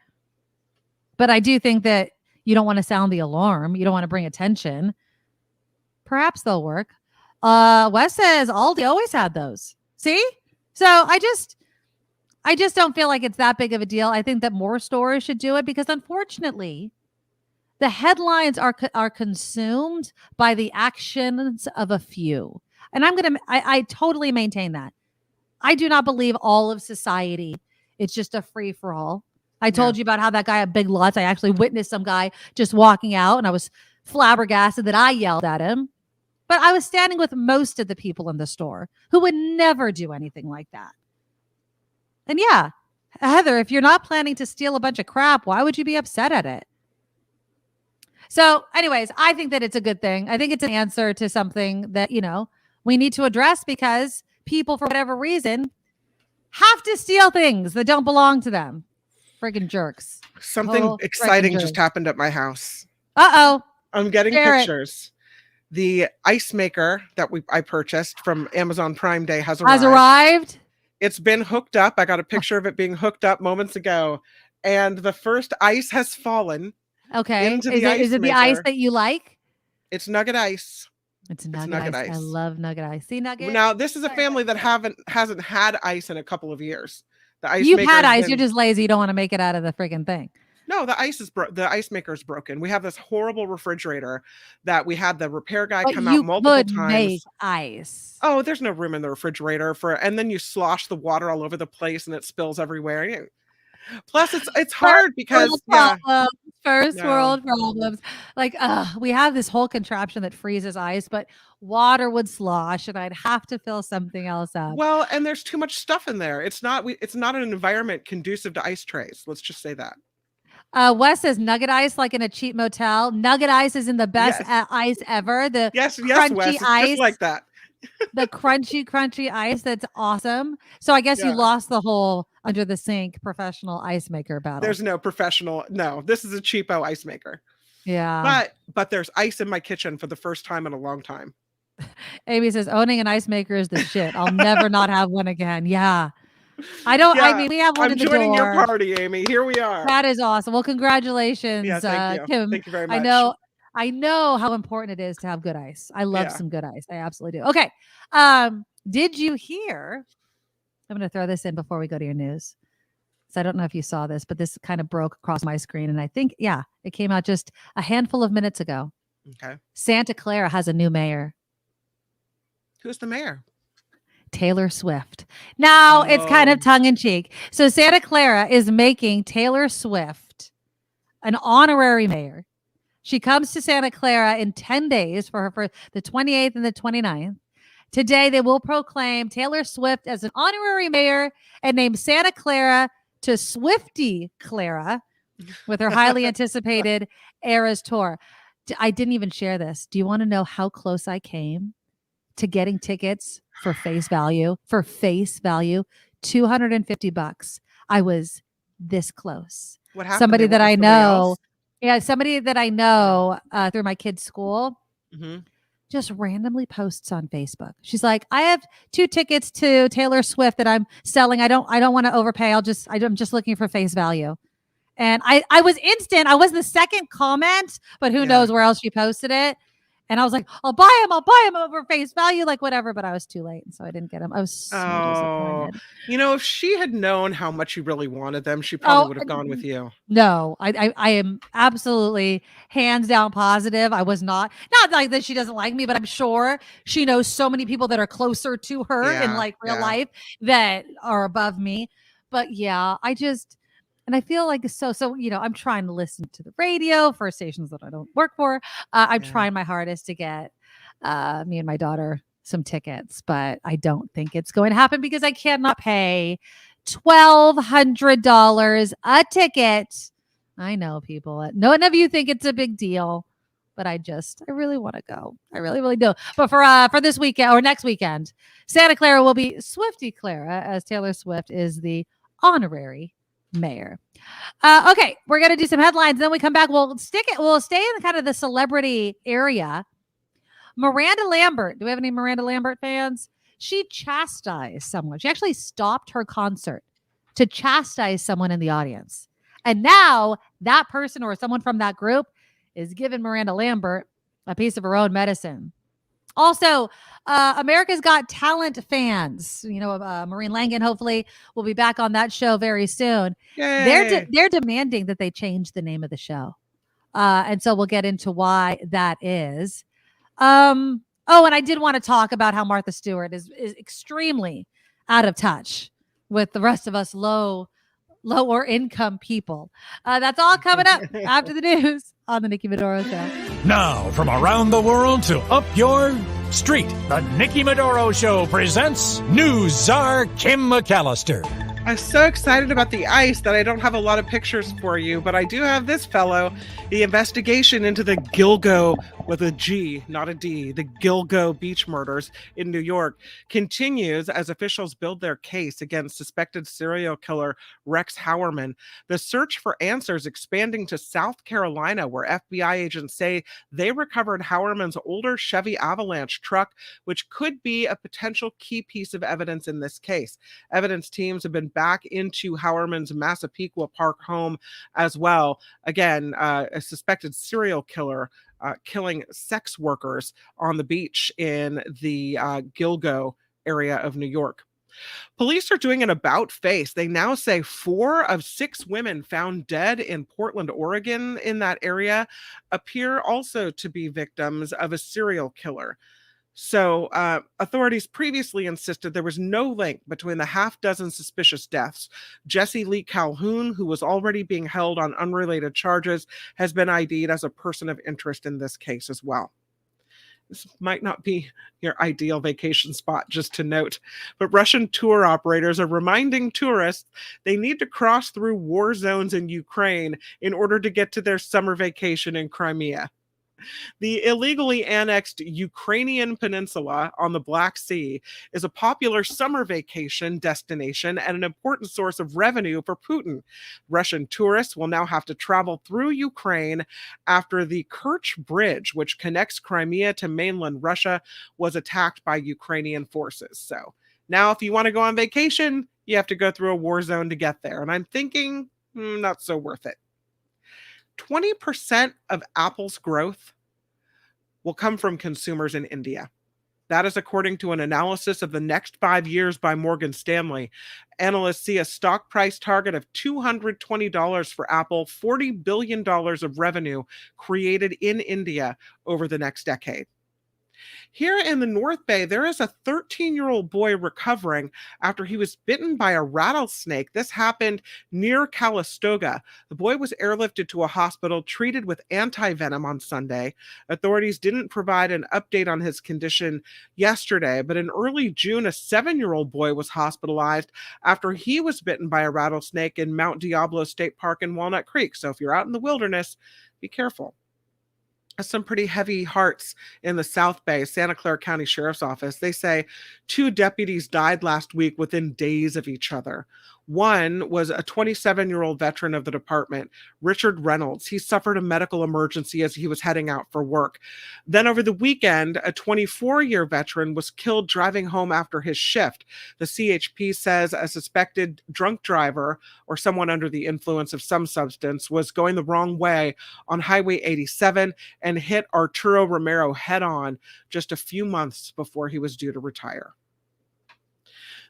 but I do think that you don't want to sound the alarm. You don't want to bring attention. Perhaps they'll work. Wes says Aldi always had those. See? So I just don't feel like it's that big of a deal. I think that more stores should do it because, unfortunately, the headlines are consumed by the actions of a few. And I totally maintain that. I do not believe all of society, it's just a free for all. I told you about how that guy at Big Lots, I actually witnessed some guy just walking out and I was flabbergasted that I yelled at him. But I was standing with most of the people in the store who would never do anything like that. And yeah, Heather, if you're not planning to steal a bunch of crap, why would you be upset at it? So anyways, I think that it's a good thing. I think it's an answer to something that, we need to address because people, for whatever reason, have to steal things that don't belong to them. Friggin' jerks. Something exciting just happened at my house. Uh-oh. I'm getting pictures. The ice maker that I purchased from Amazon Prime Day has arrived. It's been hooked up. I got a picture of it being hooked up moments ago. And the first ice has fallen. Okay. Is it the ice that you like? It's Nugget Ice. It's nugget ice. I love Nugget Ice. See, Nugget? Now, this is a family that hasn't had ice in a couple of years. The ice You've had ice. You're just lazy. You don't want to make it out of the friggin' thing. No, the ice maker is broken. We have this horrible refrigerator that we had the repair guy come out multiple times. Make ice. Oh, there's no room in the refrigerator and then you slosh the water all over the place and it spills everywhere. Plus, it's hard because first world problems. Like, we have this whole contraption that freezes ice, but water would slosh, and I'd have to fill something else up. Well, and there's too much stuff in there. It's not an environment conducive to ice trays. Let's just say that. Wes says Nugget Ice like in a cheap motel. Nugget Ice is in the best ice ever. The crunchy Wes, it's ice, just like that. The crunchy ice. That's awesome. So I guess you lost the whole under the sink professional ice maker battle. There's no professional. No, this is a cheapo ice maker. Yeah. But there's ice in my kitchen for the first time in a long time. Amy says owning an ice maker is the shit. I'll never not have one again. Yeah. I don't. I mean, we have one in the door. I'm joining your party, Amy. Here we are. That is awesome. Well, congratulations, thank you. Kim. Thank you very much. I know how important it is to have good ice. I love some good ice. I absolutely do. Okay. Did you hear? I'm going to throw this in before we go to your news. So I don't know if you saw this, but this kind of broke across my screen, and I think it came out just a handful of minutes ago. Okay. Santa Clara has a new mayor. Who's the mayor? Taylor Swift. Now it's kind of tongue in cheek. So Santa Clara is making Taylor Swift an honorary mayor. She comes to Santa Clara in 10 days for the 28th and the 29th. Today, they will proclaim Taylor Swift as an honorary mayor and name Santa Clara to Swifty Clara with her highly anticipated Eras tour. I didn't even share this. Do you want to know how close I came to getting tickets for face value? For face value, $250. I was this close. What happened? Somebody that I know through my kid's school just randomly posts on Facebook. She's like, I have 2 tickets to Taylor Swift that I'm selling. I don't want to overpay. I'm just looking for face value. And I was instant. I was the second comment, but who knows where else she posted it. And I was like, I'll buy him over face value, like whatever. But I was too late. And so I didn't get him. I was so disappointed. If she had known how much you really wanted them, she probably would have gone with you. No, I am absolutely hands down positive. I was not like that she doesn't like me, but I'm sure she knows so many people that are closer to her in like real life that are above me. But yeah, and I feel like so, I'm trying to listen to the radio for stations that I don't work for. I'm trying my hardest to get me and my daughter some tickets, but I don't think it's going to happen because I cannot pay $1,200 a ticket. I know people, none of you think it's a big deal, but I really want to go. I really, really do. But for this weekend or next weekend, Santa Clara will be Swifty Clara, as Taylor Swift is the honorary mayor. Okay, we're gonna do some headlines. Then we come back. We'll stay in kind of the celebrity area. Miranda Lambert. Do we have any Miranda Lambert fans? She chastised someone. She actually stopped her concert to chastise someone in the audience. And now that person or someone from that group is giving Miranda Lambert a piece of her own medicine. Also, America's Got Talent fans, Maureen Langan hopefully will be back on that show very soon. They're demanding that they change the name of the show. And so we'll get into why that is. And I did want to talk about how Martha Stewart is extremely out of touch with the rest of us lower income people. That's all coming up after the news on the Nikki Medoro Show. Now, from around the world to up your street, the Nikki Medoro Show presents News Czar Kim McAllister. I'm so excited about the ice that I don't have a lot of pictures for you, but I do have this fellow. The investigation into the Gilgo, with a G, not a D, the Gilgo beach murders in New York continues as officials build their case against suspected serial killer Rex Hauerman. The search for answers expanding to South Carolina, where FBI agents say they recovered Hauerman's older Chevy Avalanche truck, which could be a potential key piece of evidence in this case. Evidence teams have been back into Hauerman's Massapequa Park home as well. Again, a suspected serial killer killing sex workers on the beach in the Gilgo area of New York. Police are doing an about face. They now say 4 of 6 women found dead in Portland, Oregon, in that area, appear also to be victims of a serial killer. So authorities previously insisted there was no link between the half-dozen suspicious deaths. Jesse Lee Calhoun, who was already being held on unrelated charges, has been ID'd as a person of interest in this case as well. This might not be your ideal vacation spot, just to note, but Russian tour operators are reminding tourists they need to cross through war zones in Ukraine in order to get to their summer vacation in Crimea. The illegally annexed Ukrainian peninsula on the Black Sea is a popular summer vacation destination and an important source of revenue for Putin. Russian tourists will now have to travel through Ukraine after the Kerch Bridge, which connects Crimea to mainland Russia, was attacked by Ukrainian forces. So now if you want to go on vacation, you have to go through a war zone to get there. And I'm thinking, not so worth it. 20% of Apple's growth will come from consumers in India. That is according to an analysis of the next 5 years by Morgan Stanley. Analysts see a stock price target of $220 for Apple, $40 billion of revenue created in India over the next decade. Here in the North Bay, there is a 13-year-old boy recovering after he was bitten by a rattlesnake. This happened near Calistoga. The boy was airlifted to a hospital, treated with anti-venom on Sunday. Authorities didn't provide an update on his condition yesterday, but in early June, a 7-year-old boy was hospitalized after he was bitten by a rattlesnake in Mount Diablo State Park in Walnut Creek. So if you're out in the wilderness, be careful. Some pretty heavy hearts in the South Bay, Santa Clara County Sheriff's Office. They say 2 deputies died last week within days of each other. One was a 27-year-old veteran of the department, Richard Reynolds. He suffered a medical emergency as he was heading out for work. Then over the weekend, a 24-year veteran was killed driving home after his shift. The CHP says a suspected drunk driver or someone under the influence of some substance was going the wrong way on Highway 87 and hit Arturo Romero head-on just a few months before he was due to retire.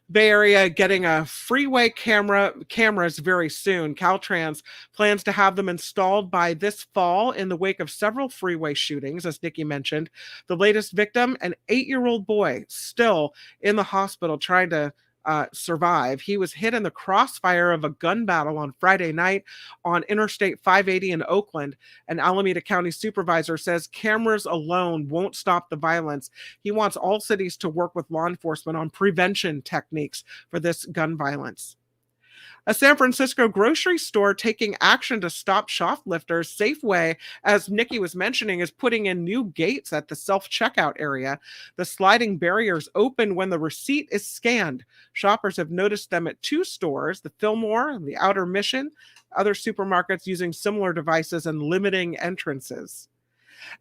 Bay Area getting a freeway cameras very soon. Caltrans plans to have them installed by this fall in the wake of several freeway shootings, as Nikki mentioned. The latest victim, an 8-year-old boy, still in the hospital trying to survive. He was hit in the crossfire of a gun battle on Friday night on Interstate 580 in Oakland. An Alameda County supervisor says cameras alone won't stop the violence. He wants all cities to work with law enforcement on prevention techniques for this gun violence. A San Francisco grocery store taking action to stop shoplifters. Safeway, as Nikki was mentioning, is putting in new gates at the self-checkout area. The sliding barriers open when the receipt is scanned. Shoppers have noticed them at 2 stores, the Fillmore and the Outer Mission. Other supermarkets using similar devices and limiting entrances.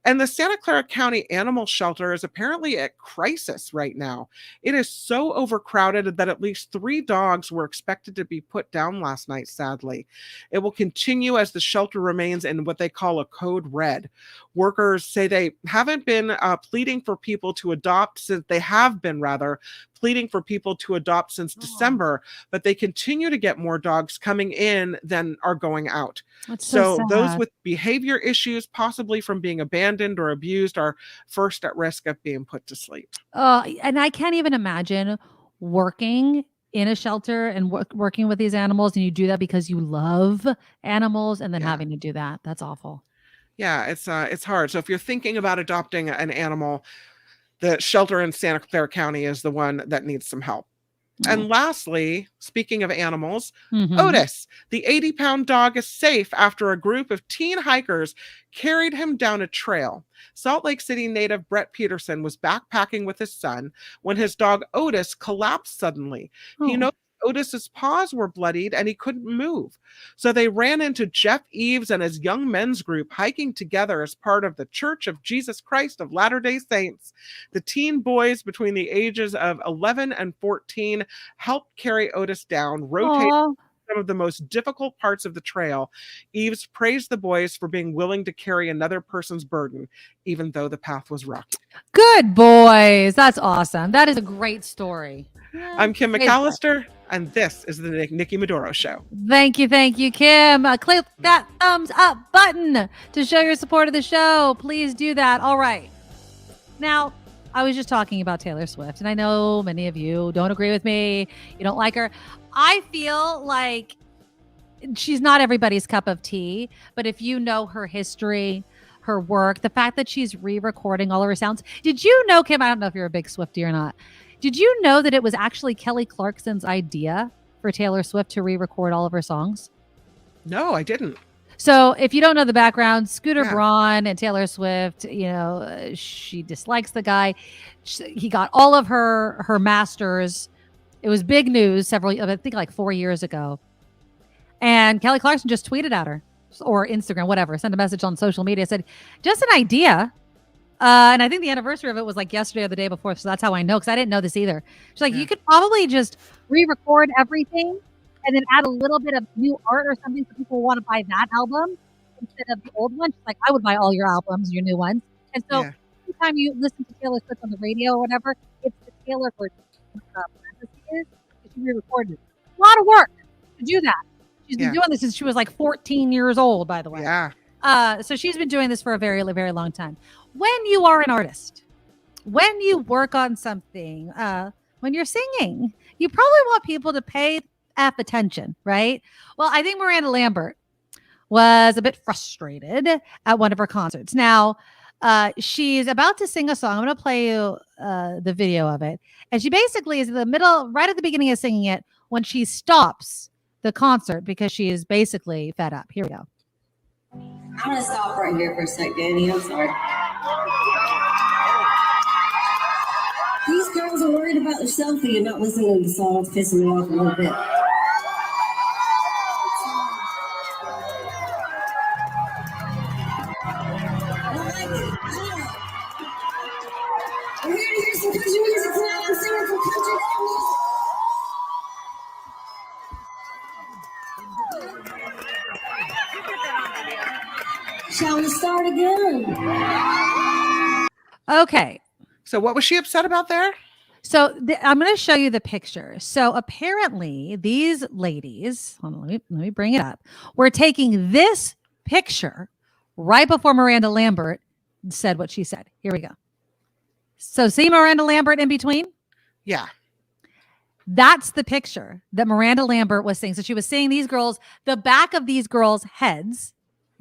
And the Santa Clara County Animal Shelter is apparently at crisis right now. It is so overcrowded that at least 3 dogs were expected to be put down last night, sadly. It will continue as the shelter remains in what they call a code red. Workers say they haven't been pleading for people to adopt since pleading for people to adopt since December, but they continue to get more dogs coming in than are going out. That's so sad. Those with behavior issues, possibly from being abandoned or abused, are first at risk of being put to sleep. And I can't even imagine working in a shelter and working with these animals, and you do that because you love animals, and then having to do that. That's awful. Yeah, it's hard. So if you're thinking about adopting an animal, the shelter in Santa Clara County is the one that needs some help. And lastly, speaking of animals, Otis, the 80-pound dog, is safe after a group of teen hikers carried him down a trail. Salt Lake City native Brett Peterson was backpacking with his son when his dog Otis collapsed suddenly. He noticed Otis's paws were bloodied and he couldn't move. So they ran into Jeff Eves and his young men's group hiking together as part of the Church of Jesus Christ of Latter-day Saints. The teen boys between the ages of 11 and 14 helped carry Otis down, rotating some of the most difficult parts of the trail. Eves praised the boys for being willing to carry another person's burden, even though the path was rocky. Good boys. That's awesome. That is a great story. I'm Kim McAllister, and this is the Nikki Medoro Show. Thank you, Kim. Click that thumbs up button to show your support of the show. Please do that. All right. Now, I was just talking about Taylor Swift, and I know many of you don't agree with me. You don't like her. I feel like she's not everybody's cup of tea, but if you know her history, her work, the fact that she's re-recording all of her sounds. Did you know, Kim, I don't know if you're a big Swiftie or not, did you know that it was actually Kelly Clarkson's idea for Taylor Swift to re-record all of her songs? No, I didn't. So if you don't know the background, Scooter Braun and Taylor Swift, she dislikes the guy. He got all of her masters. It was big news I think like 4 years ago. And Kelly Clarkson just tweeted at her or Instagram, whatever, sent a message on social media, said, just an idea. And I think the anniversary of it was like yesterday or the day before. So that's how I know, because I didn't know this either. She's like, you could probably just re-record everything and then add a little bit of new art or something so people want to buy that album instead of the old one. She's like, I would buy all your albums, your new ones. And so anytime you listen to Taylor Swift on the radio or whatever, it's the Taylor version. She re-recorded it. A lot of work to do that. She's been doing this since she was like 14 years old, by the way. Yeah. So she's been doing this for a very, very long time. When you are an artist, when you work on something, when you're singing, you probably want people to pay attention, right? Well, I think Miranda Lambert was a bit frustrated at one of her concerts. Now, she's about to sing a song. I'm going to play you the video of it. And she basically is in the middle, right at the beginning of singing it, when she stops the concert because she is basically fed up. Here we go. I'm going to stop right here for a sec, Danny. I'm sorry. These girls are worried about their selfie and not listening to the songs, pissing me off a little bit. to hear some country music tonight. I'm singing some country music. Shall we start again? Okay. So what was she upset about there? So I'm going to show you the picture. So apparently these ladies, hold on, let me bring it up. We're taking this picture right before Miranda Lambert said what she said. Here we go. So see Miranda Lambert in between? Yeah. That's the picture that Miranda Lambert was seeing. So she was seeing these girls, the back of these girls' heads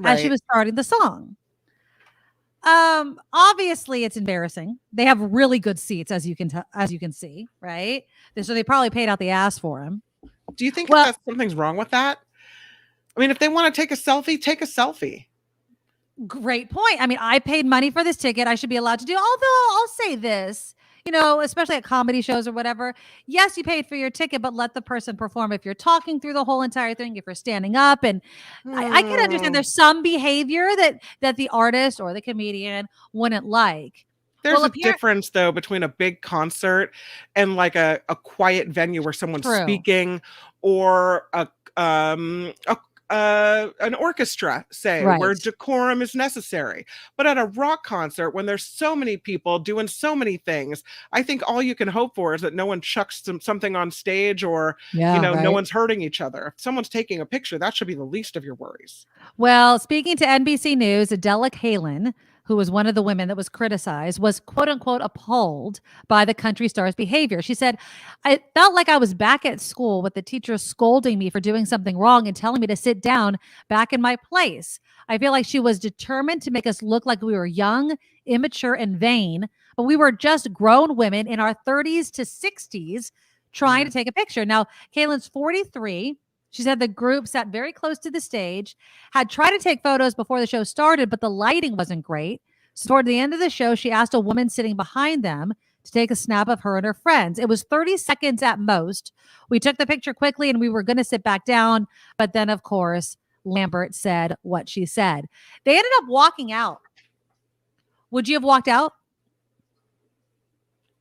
as she was starting the song. Obviously it's embarrassing. They have really good seats, as you can see, right? So they probably paid out the ass for them. Do you think that something's wrong with that? I mean, if they want to take a selfie, take a selfie. Great point. I mean, I paid money for this ticket. I should be allowed to do. Although I'll say this, especially at comedy shows or whatever. Yes, you paid for your ticket, but let the person perform. If you're talking through the whole entire thing, if you're standing up, and I can understand there's some behavior that the artist or the comedian wouldn't like. There's a difference, though, between a big concert and like a quiet venue where someone's speaking, or an orchestra, say, where decorum is necessary. But at a rock concert, when there's so many people doing so many things, I think all you can hope for is that no one chucks something on stage, or no one's hurting each other. If someone's taking a picture, that should be the least of your worries. Well, speaking to NBC News, Adela Kalin, who was one of the women that was criticized, was quote unquote appalled by the country star's behavior. She said, I felt like I was back at school with the teacher scolding me for doing something wrong and telling me to sit down back in my place. I feel like she was determined to make us look like we were young, immature, and vain, but we were just grown women in our 30s to 60s trying to take a picture. Now, Kaylin's 43. She said the group sat very close to the stage, had tried to take photos before the show started, but the lighting wasn't great. So toward the end of the show, she asked a woman sitting behind them to take a snap of her and her friends. It was 30 seconds at most. We took the picture quickly and we were going to sit back down. But then, of course, Lambert said what she said. They ended up walking out. Would you have walked out?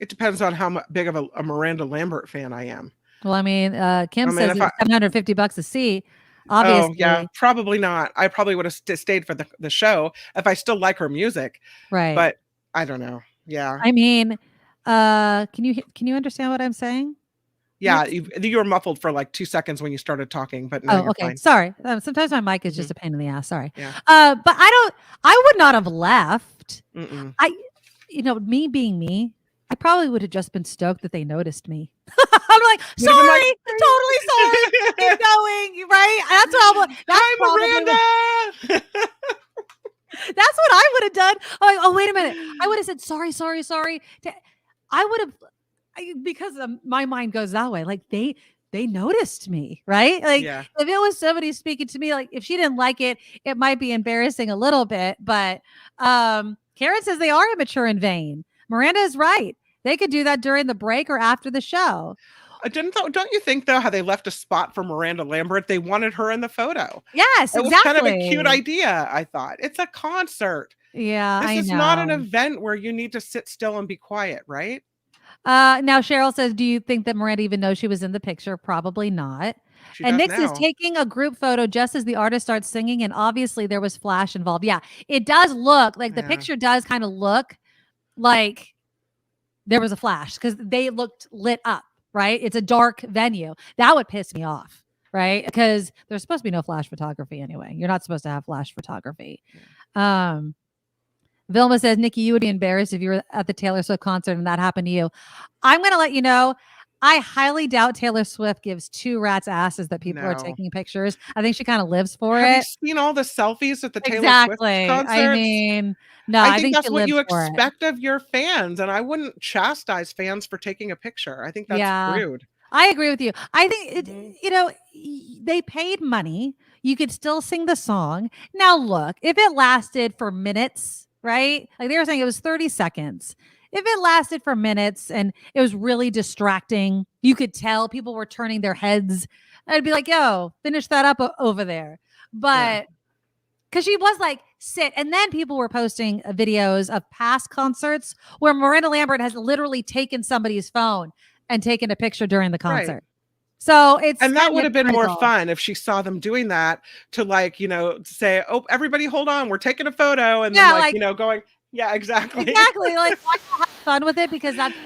It depends on how big of a Miranda Lambert fan I am. Well, I mean, Kim says it's $750 a seat. Obviously. Oh, yeah, probably not. I probably would have stayed for the show if I still like her music. Right. But I don't know. Yeah. I mean, can you understand what I'm saying? Yeah, you were muffled for like 2 seconds when you started talking, but now you're fine. Sorry. Sometimes my mic is just a pain in the ass. Sorry. Yeah. But I would not have left. Me being me, I probably would have just been stoked that they noticed me. I'm like, sorry, totally sorry. Keep going, right? That's what Miranda. That's what I would have done. Oh, wait a minute. I would have said sorry. I would have, because my mind goes that way. Like they noticed me, right? Like if it was somebody speaking to me, like if she didn't like it, it might be embarrassing a little bit. But Karen says they are immature and vain. Miranda is right. They could do that during the break or after the show. Don't you think, though, how they left a spot for Miranda Lambert? They wanted her in the photo. Yes, exactly. It was kind of a cute idea, I thought. It's a concert. Yeah, This is not an event where you need to sit still and be quiet, right? Now, Cheryl says, do you think that Miranda even knows she was in the picture? Probably not. And Nick is taking a group photo just as the artist starts singing, and obviously there was flash involved. Yeah, it does look like the picture does kind of look like there was a flash because they looked lit up, right? It's a dark venue. That would piss me off, right? Because there's supposed to be no flash photography anyway. You're not supposed to have flash photography. Vilma says, Nikki, you would be embarrassed if you were at the Taylor Swift concert and that happened to you. I'm going to let you know, I highly doubt Taylor Swift gives two rats' asses that people are taking pictures. I think she kind of lives for it. Have you seen all the selfies at the Taylor Swift concerts? I mean, no, I think that's what you expect of your fans, and I wouldn't chastise fans for taking a picture. I think that's rude. I agree with you. I think they paid money. You could still sing the song. Now, look, if it lasted for minutes, right? Like they were saying, it was 30 seconds. If it lasted for minutes and it was really distracting, you could tell people were turning their heads. I'd be like, yo, finish that up over there. But because she was like, sit. And then people were posting videos of past concerts where Miranda Lambert has literally taken somebody's phone and taken a picture during the concert. Right. So it's and that would have been more critical. fun if she saw them doing that to like, say, oh, everybody hold on, we're taking a photo. And then going, yeah, exactly. Exactly. Like why not have fun with it? Because that's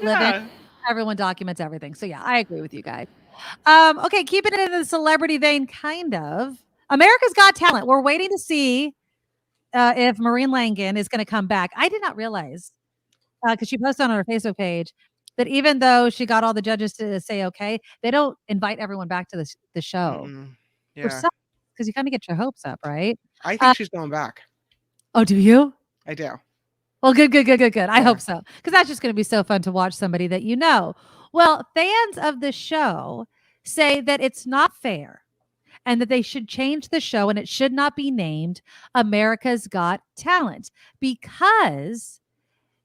living. Everyone documents everything. So yeah, I agree with you guys. Okay, keeping it in the celebrity vein, kind of. America's Got Talent. We're waiting to see if Maureen Langan is going to come back. I did not realize because she posted on her Facebook page that even though she got all the judges to say okay, they don't invite everyone back to the show. Yeah, because you kind of get your hopes up, right? I think she's going back. Oh, do you? I do. Well, good. I hope so. Because that's just going to be so fun to watch somebody that you know. Well, fans of the show say that it's not fair and that they should change the show and it should not be named America's Got Talent because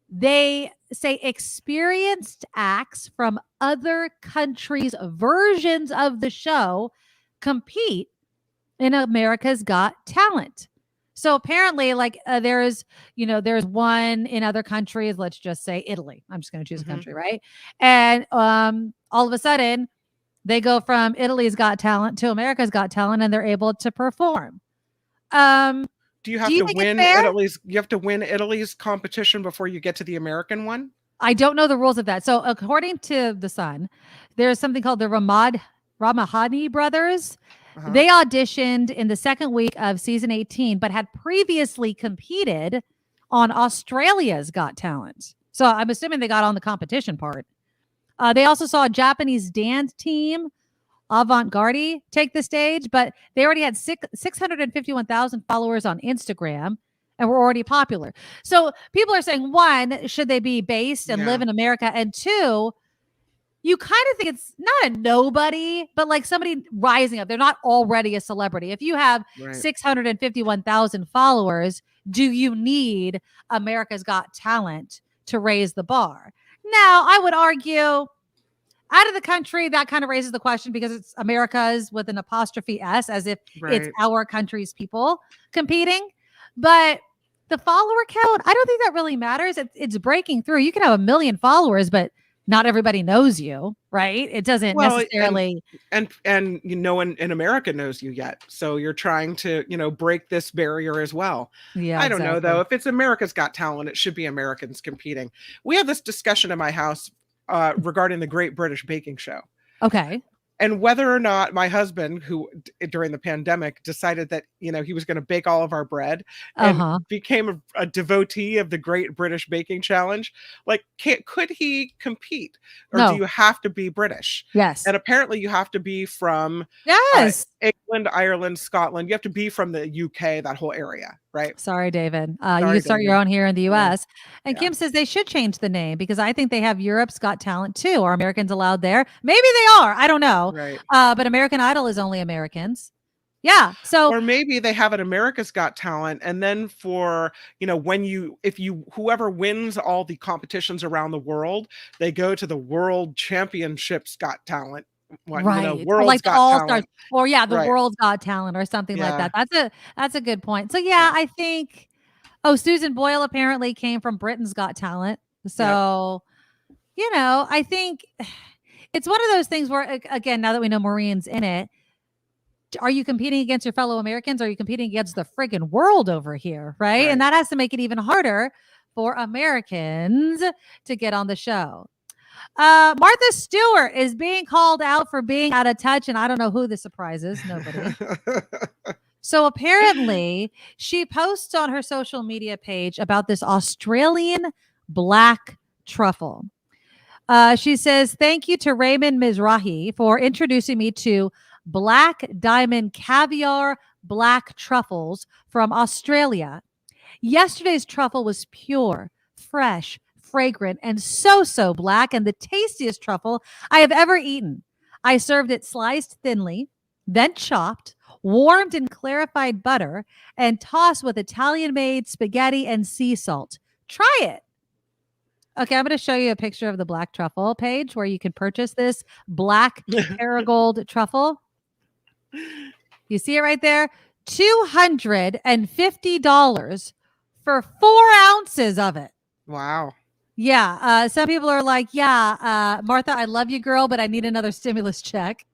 they say experienced acts from other countries' versions of the show compete in America's Got Talent. So apparently, there's one in other countries. Let's just say Italy. I'm just going to choose a country, right? And all of a sudden, they go from Italy's Got Talent to America's Got Talent, and they're able to perform. Do you have to win Italy's? You have to win Italy's competition before you get to the American one. I don't know the rules of that. So according to The Sun, there's something called the Ramahani brothers. They auditioned in the second week of season 18, but had previously competed on Australia's Got Talent. So I'm assuming they got on the competition part. They also saw a Japanese dance team, Avant-Garde, take the stage, but they already had 651,000 followers on Instagram and were already popular. So people are saying, one, should they be based and live in America? And two, you kind of think it's not a nobody, but like somebody rising up. They're not already a celebrity. If you have 651,000 followers, do you need America's Got Talent to raise the bar? Now, I would argue out of the country, that kind of raises the question because it's America's with an apostrophe S, as if it's our country's people competing. But the follower count, I don't think that really matters. It's breaking through. You can have 1 million followers, but not everybody knows you, right? It doesn't necessarily. And no one in America knows you yet. So you're trying to, break this barrier as well. Yeah, I don't know, though. If it's America's Got Talent, it should be Americans competing. We had this discussion in my house regarding the Great British Baking Show. Okay. And whether or not my husband, who during the pandemic decided that, he was going to bake all of our bread and became a devotee of the Great British Baking Challenge, could he compete? Or do you have to be British? Yes. And apparently you have to be from England, Ireland, Scotland. You have to be from the UK, that whole area, right? Sorry, David. You can start your own here in the U.S. And Kim says they should change the name because I think they have Europe's Got Talent too. Are Americans allowed there? Maybe they are. I don't know. Right. But American Idol is only Americans. Yeah. So, or maybe they have an America's Got Talent, and then for whoever wins all the competitions around the world, they go to the World Championships Got Talent. Right. World's or like Got the All Talent. Stars, or the World's Got Talent, or something like that. That's a good point. So I think. Oh, Susan Boyle apparently came from Britain's Got Talent. So, I think it's one of those things where, again, now that we know Maureen's in it, are you competing against your fellow Americans? Or are you competing against the friggin' world over here? Right. And that has to make it even harder for Americans to get on the show. Martha Stewart is being called out for being out of touch. And I don't know who the surprise is. Nobody. So apparently she posts on her social media page about this Australian black truffle. She says, thank you to Raymond Mizrahi for introducing me to Black Diamond Caviar Black Truffles from Australia. Yesterday's truffle was pure, fresh, fragrant, and so black, and the tastiest truffle I have ever eaten. I served it sliced thinly, then chopped, warmed in clarified butter, and tossed with Italian-made spaghetti and sea salt. Try it. Okay, I'm going to show you a picture of the black truffle page where you can purchase this black Paragold truffle. You see it right there? $250 for 4 ounces of it. Wow. Yeah. Some people are like, yeah, Martha, I love you, girl, but I need another stimulus check.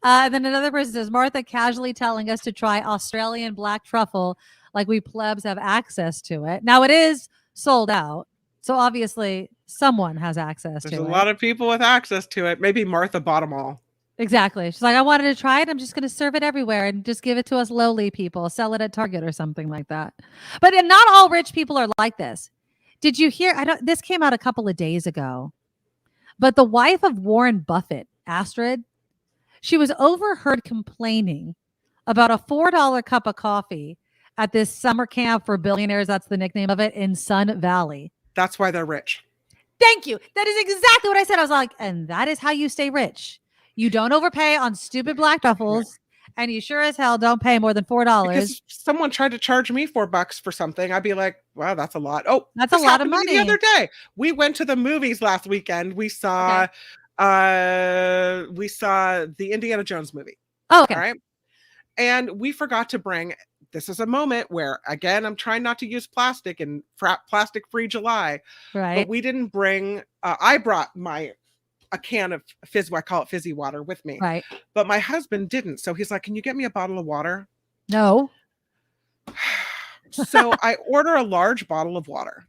And then another person says, Martha casually telling us to try Australian black truffle like we plebs have access to it. Now it is sold out. So obviously someone has access There's to a it. lot of people with access to it. Maybe Martha bought them all. Exactly. She's like, I wanted to try it. I'm just going to serve it everywhere and just give it to us lowly people. Sell it at Target or something like that. But not all rich people are like this. Did you hear? This came out a couple of days ago. But the wife of Warren Buffett, Astrid, she was overheard complaining about a $4 cup of coffee at this summer camp for billionaires. That's the nickname of it, in Sun Valley. That's why they're rich. Thank you. That is exactly what I said. I was like, and that is how you stay rich. You don't overpay on stupid black truffles, and you sure as hell don't pay more than $4. Because if someone tried to charge me $4 for something, I'd be like, wow, that's a lot. Oh, that's a lot of money. The other day, we went to the movies last weekend. We saw the Indiana Jones movie. Oh, okay. All right. And we forgot to bring, this is a moment where, again, I'm trying not to use plastic and plastic-free July. Right. But we didn't bring, I brought a can of I call it fizzy water with me. Right. But my husband didn't. So he's like, can you get me a bottle of water? No. So I order a large bottle of water.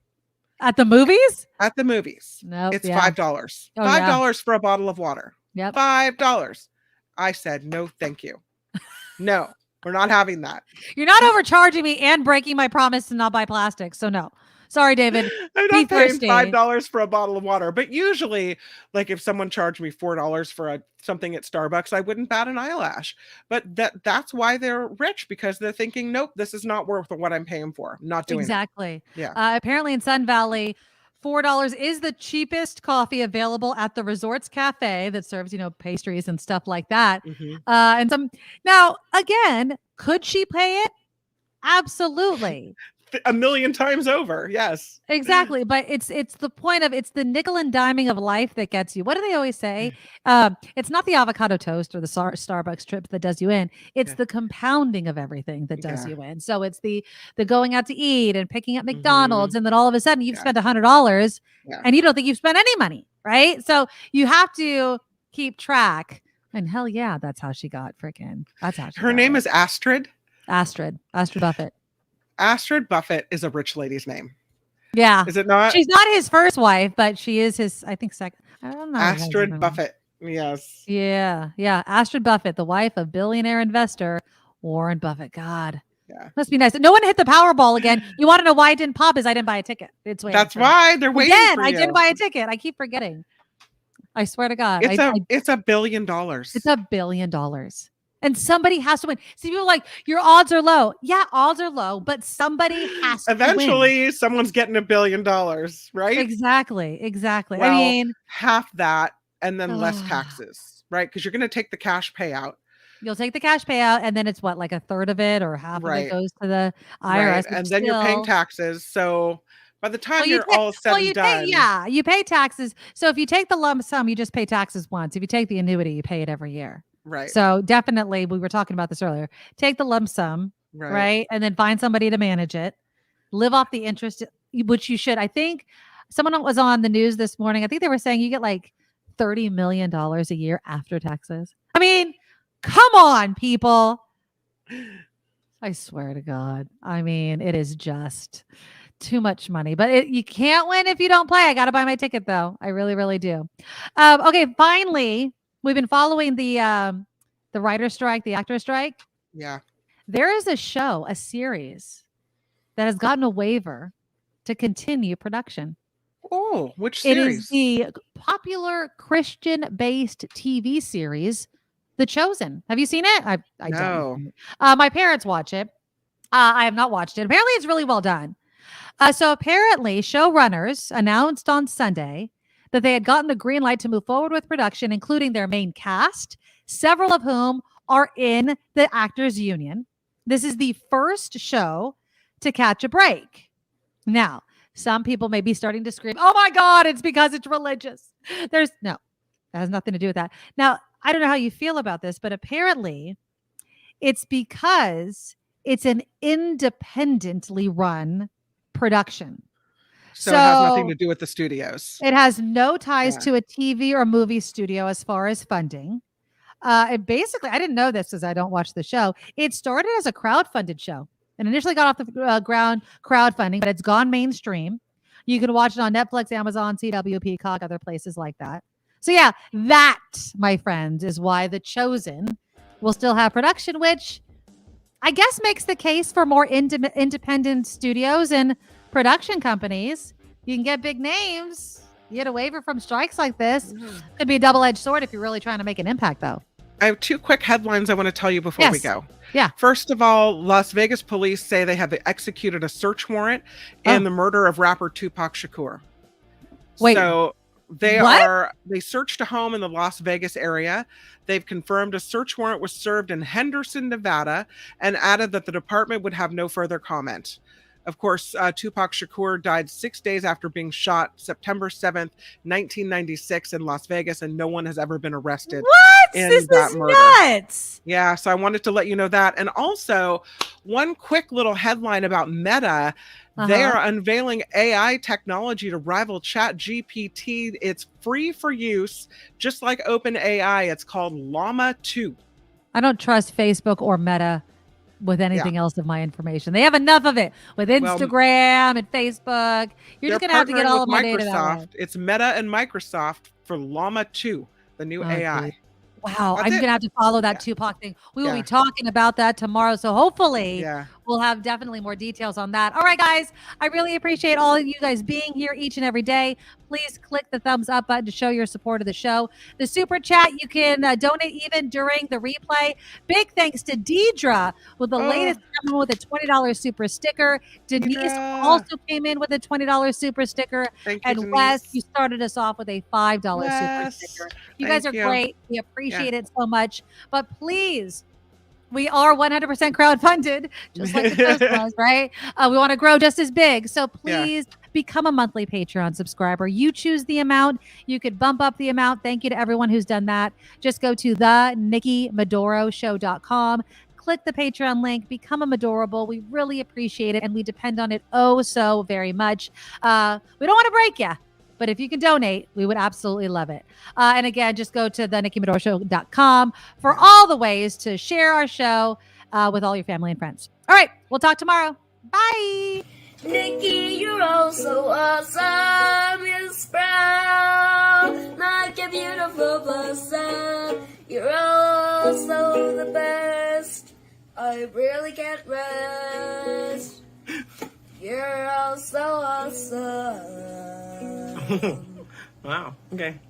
At the movies? At the movies. No. It's $5. Oh, $5 for a bottle of water. Yep. $5. I said, no, thank you. No, we're not having that. You're not overcharging me and breaking my promise to not buy plastic. So no. Sorry, David. I'm not paying $5 for a bottle of water. But usually, like if someone charged me $4 for something at Starbucks, I wouldn't bat an eyelash. But that's why they're rich, because they're thinking, nope, this is not worth what I'm paying for. I'm not doing exactly. it. Yeah. Apparently in Sun Valley, $4 is the cheapest coffee available at the Resorts Cafe that serves, pastries and stuff like that. Mm-hmm. Now, again, could she pay it? Absolutely. A million times over. Yes, exactly. But it's the point of, it's the nickel and diming of life that gets you. What do they always say? It's not the avocado toast or the Starbucks trip that does you in. It's the compounding of everything that does you in. So it's the going out to eat and picking up McDonald's, and then all of a sudden you've spent $100 and you don't think you've spent any money, right? So you have to keep track. And hell yeah, that's how she got freaking. That's how her name is Astrid. Astrid Buffett. Astrid Buffett is a rich lady's name. Yeah. Is it not? She's not his first wife, but she is his, I think, second. I don't know. Astrid Buffett. Yes. Yeah. Yeah. Astrid Buffett, the wife of billionaire investor Warren Buffett. God. Yeah. Must be nice. No one hit the Powerball again. You want to know why I didn't pop? Is I didn't buy a ticket. It's waiting. That's why they're waiting again, for I you. didn't buy a ticket. I keep forgetting. I swear to God. It's $1 billion. It's $1 billion. And somebody has to win. See, people are like, your odds are low. Yeah, odds are low, but somebody has to Eventually, win. Someone's getting $1 billion, right? Exactly. Well, I mean, half that and then less taxes, right? Because you're going to take the cash payout. You'll take the cash payout, and then it's what, like a third of it or half of it goes to the IRS. Right. And then you're paying taxes. So by the time you're all said and done. You pay taxes. So if you take the lump sum, you just pay taxes once. If you take the annuity, you pay it every year. Right. So definitely, we were talking about this earlier. Take the lump sum, right? And then find somebody to manage it. Live off the interest, which you should. I think someone was on the news this morning. I think they were saying you get like $30 million a year after taxes. I mean, come on, people. I swear to God. I mean, it is just too much money. But you can't win if you don't play. I got to buy my ticket, though. I really, really do. Okay, finally. We've been following the writer's strike, the actor's strike. Yeah. There is a series that has gotten a waiver to continue production. Oh, which series? It is the popular Christian-based TV series, The Chosen. Have you seen it? I no. don't. My parents watch it. I have not watched it. Apparently, it's really well done. So apparently, showrunners announced on Sunday that they had gotten the green light to move forward with production, including their main cast, several of whom are in the Actors Union. This is the first show to catch a break. Now, some people may be starting to scream, oh my God, it's because it's religious. No, that has nothing to do with that. Now, I don't know how you feel about this, but apparently It's because it's an independently run production. So it has nothing to do with the studios. It has no ties to a TV or movie studio as far as funding. It basically, I didn't know this because I don't watch the show. It started as a crowdfunded show and initially got off the ground crowdfunding, but it's gone mainstream. You can watch it on Netflix, Amazon, CW, Peacock, other places like that. So yeah, that, my friend, is why The Chosen will still have production, which I guess makes the case for more independent studios and production companies. You can get big names. You get a waiver from strikes like this. Could be a double-edged sword if you're really trying to make an impact, though. I have 2 quick headlines I want to tell you before we go. Yeah. First of all, Las Vegas police say they have executed a search warrant in the murder of rapper Tupac Shakur. Wait. So they searched a home in the Las Vegas area. They've confirmed a search warrant was served in Henderson, Nevada, and added that the department would have no further comment. Of course, Tupac Shakur died 6 days after being shot September 7th, 1996 in Las Vegas, and no one has ever been arrested in that murder. Nuts. Yeah, so I wanted to let you know that. And also, one quick little headline about Meta. They are unveiling AI technology to rival ChatGPT. It's free for use, just like OpenAI. It's called Llama 2. I don't trust Facebook or Meta with anything else of my information. They have enough of it with Instagram and Facebook. You're just going to have to get all of my data that way. It's Meta and Microsoft for Llama 2, the new AI. Dude. Wow, I'm going to have to follow that Tupac thing. We will be talking about that tomorrow. So hopefully we'll have definitely more details on that. All right, guys, I really appreciate all of you guys being here each and every day. Please click the thumbs up button to show your support of the show. The super chat, you can donate even during the replay. Big thanks to Deidre with the latest coming with a $20 super sticker. Denise also came in with a $20 super sticker. Thank you, and Denise. Wes, you started us off with a $5 super sticker. You guys are great. We appreciate it so much. But please, we are 100% crowdfunded, just like the Coast was, right? We want to grow just as big. So please become a monthly Patreon subscriber. You choose the amount. You could bump up the amount. Thank you to everyone who's done that. Just go to the NikkiMedoroShow.com. Click the Patreon link. Become a Medorable. We really appreciate it, and we depend on it so very much. We don't want to break you. But if you can donate, we would absolutely love it. And again, just go to the NikkiMedoroShow.com for all the ways to share our show with all your family and friends. All right, we'll talk tomorrow. Bye. Nikki, you're all so awesome. You're proud, like a beautiful blossom. You're all so the best. I really can't rest. You're all so awesome. Wow. Okay.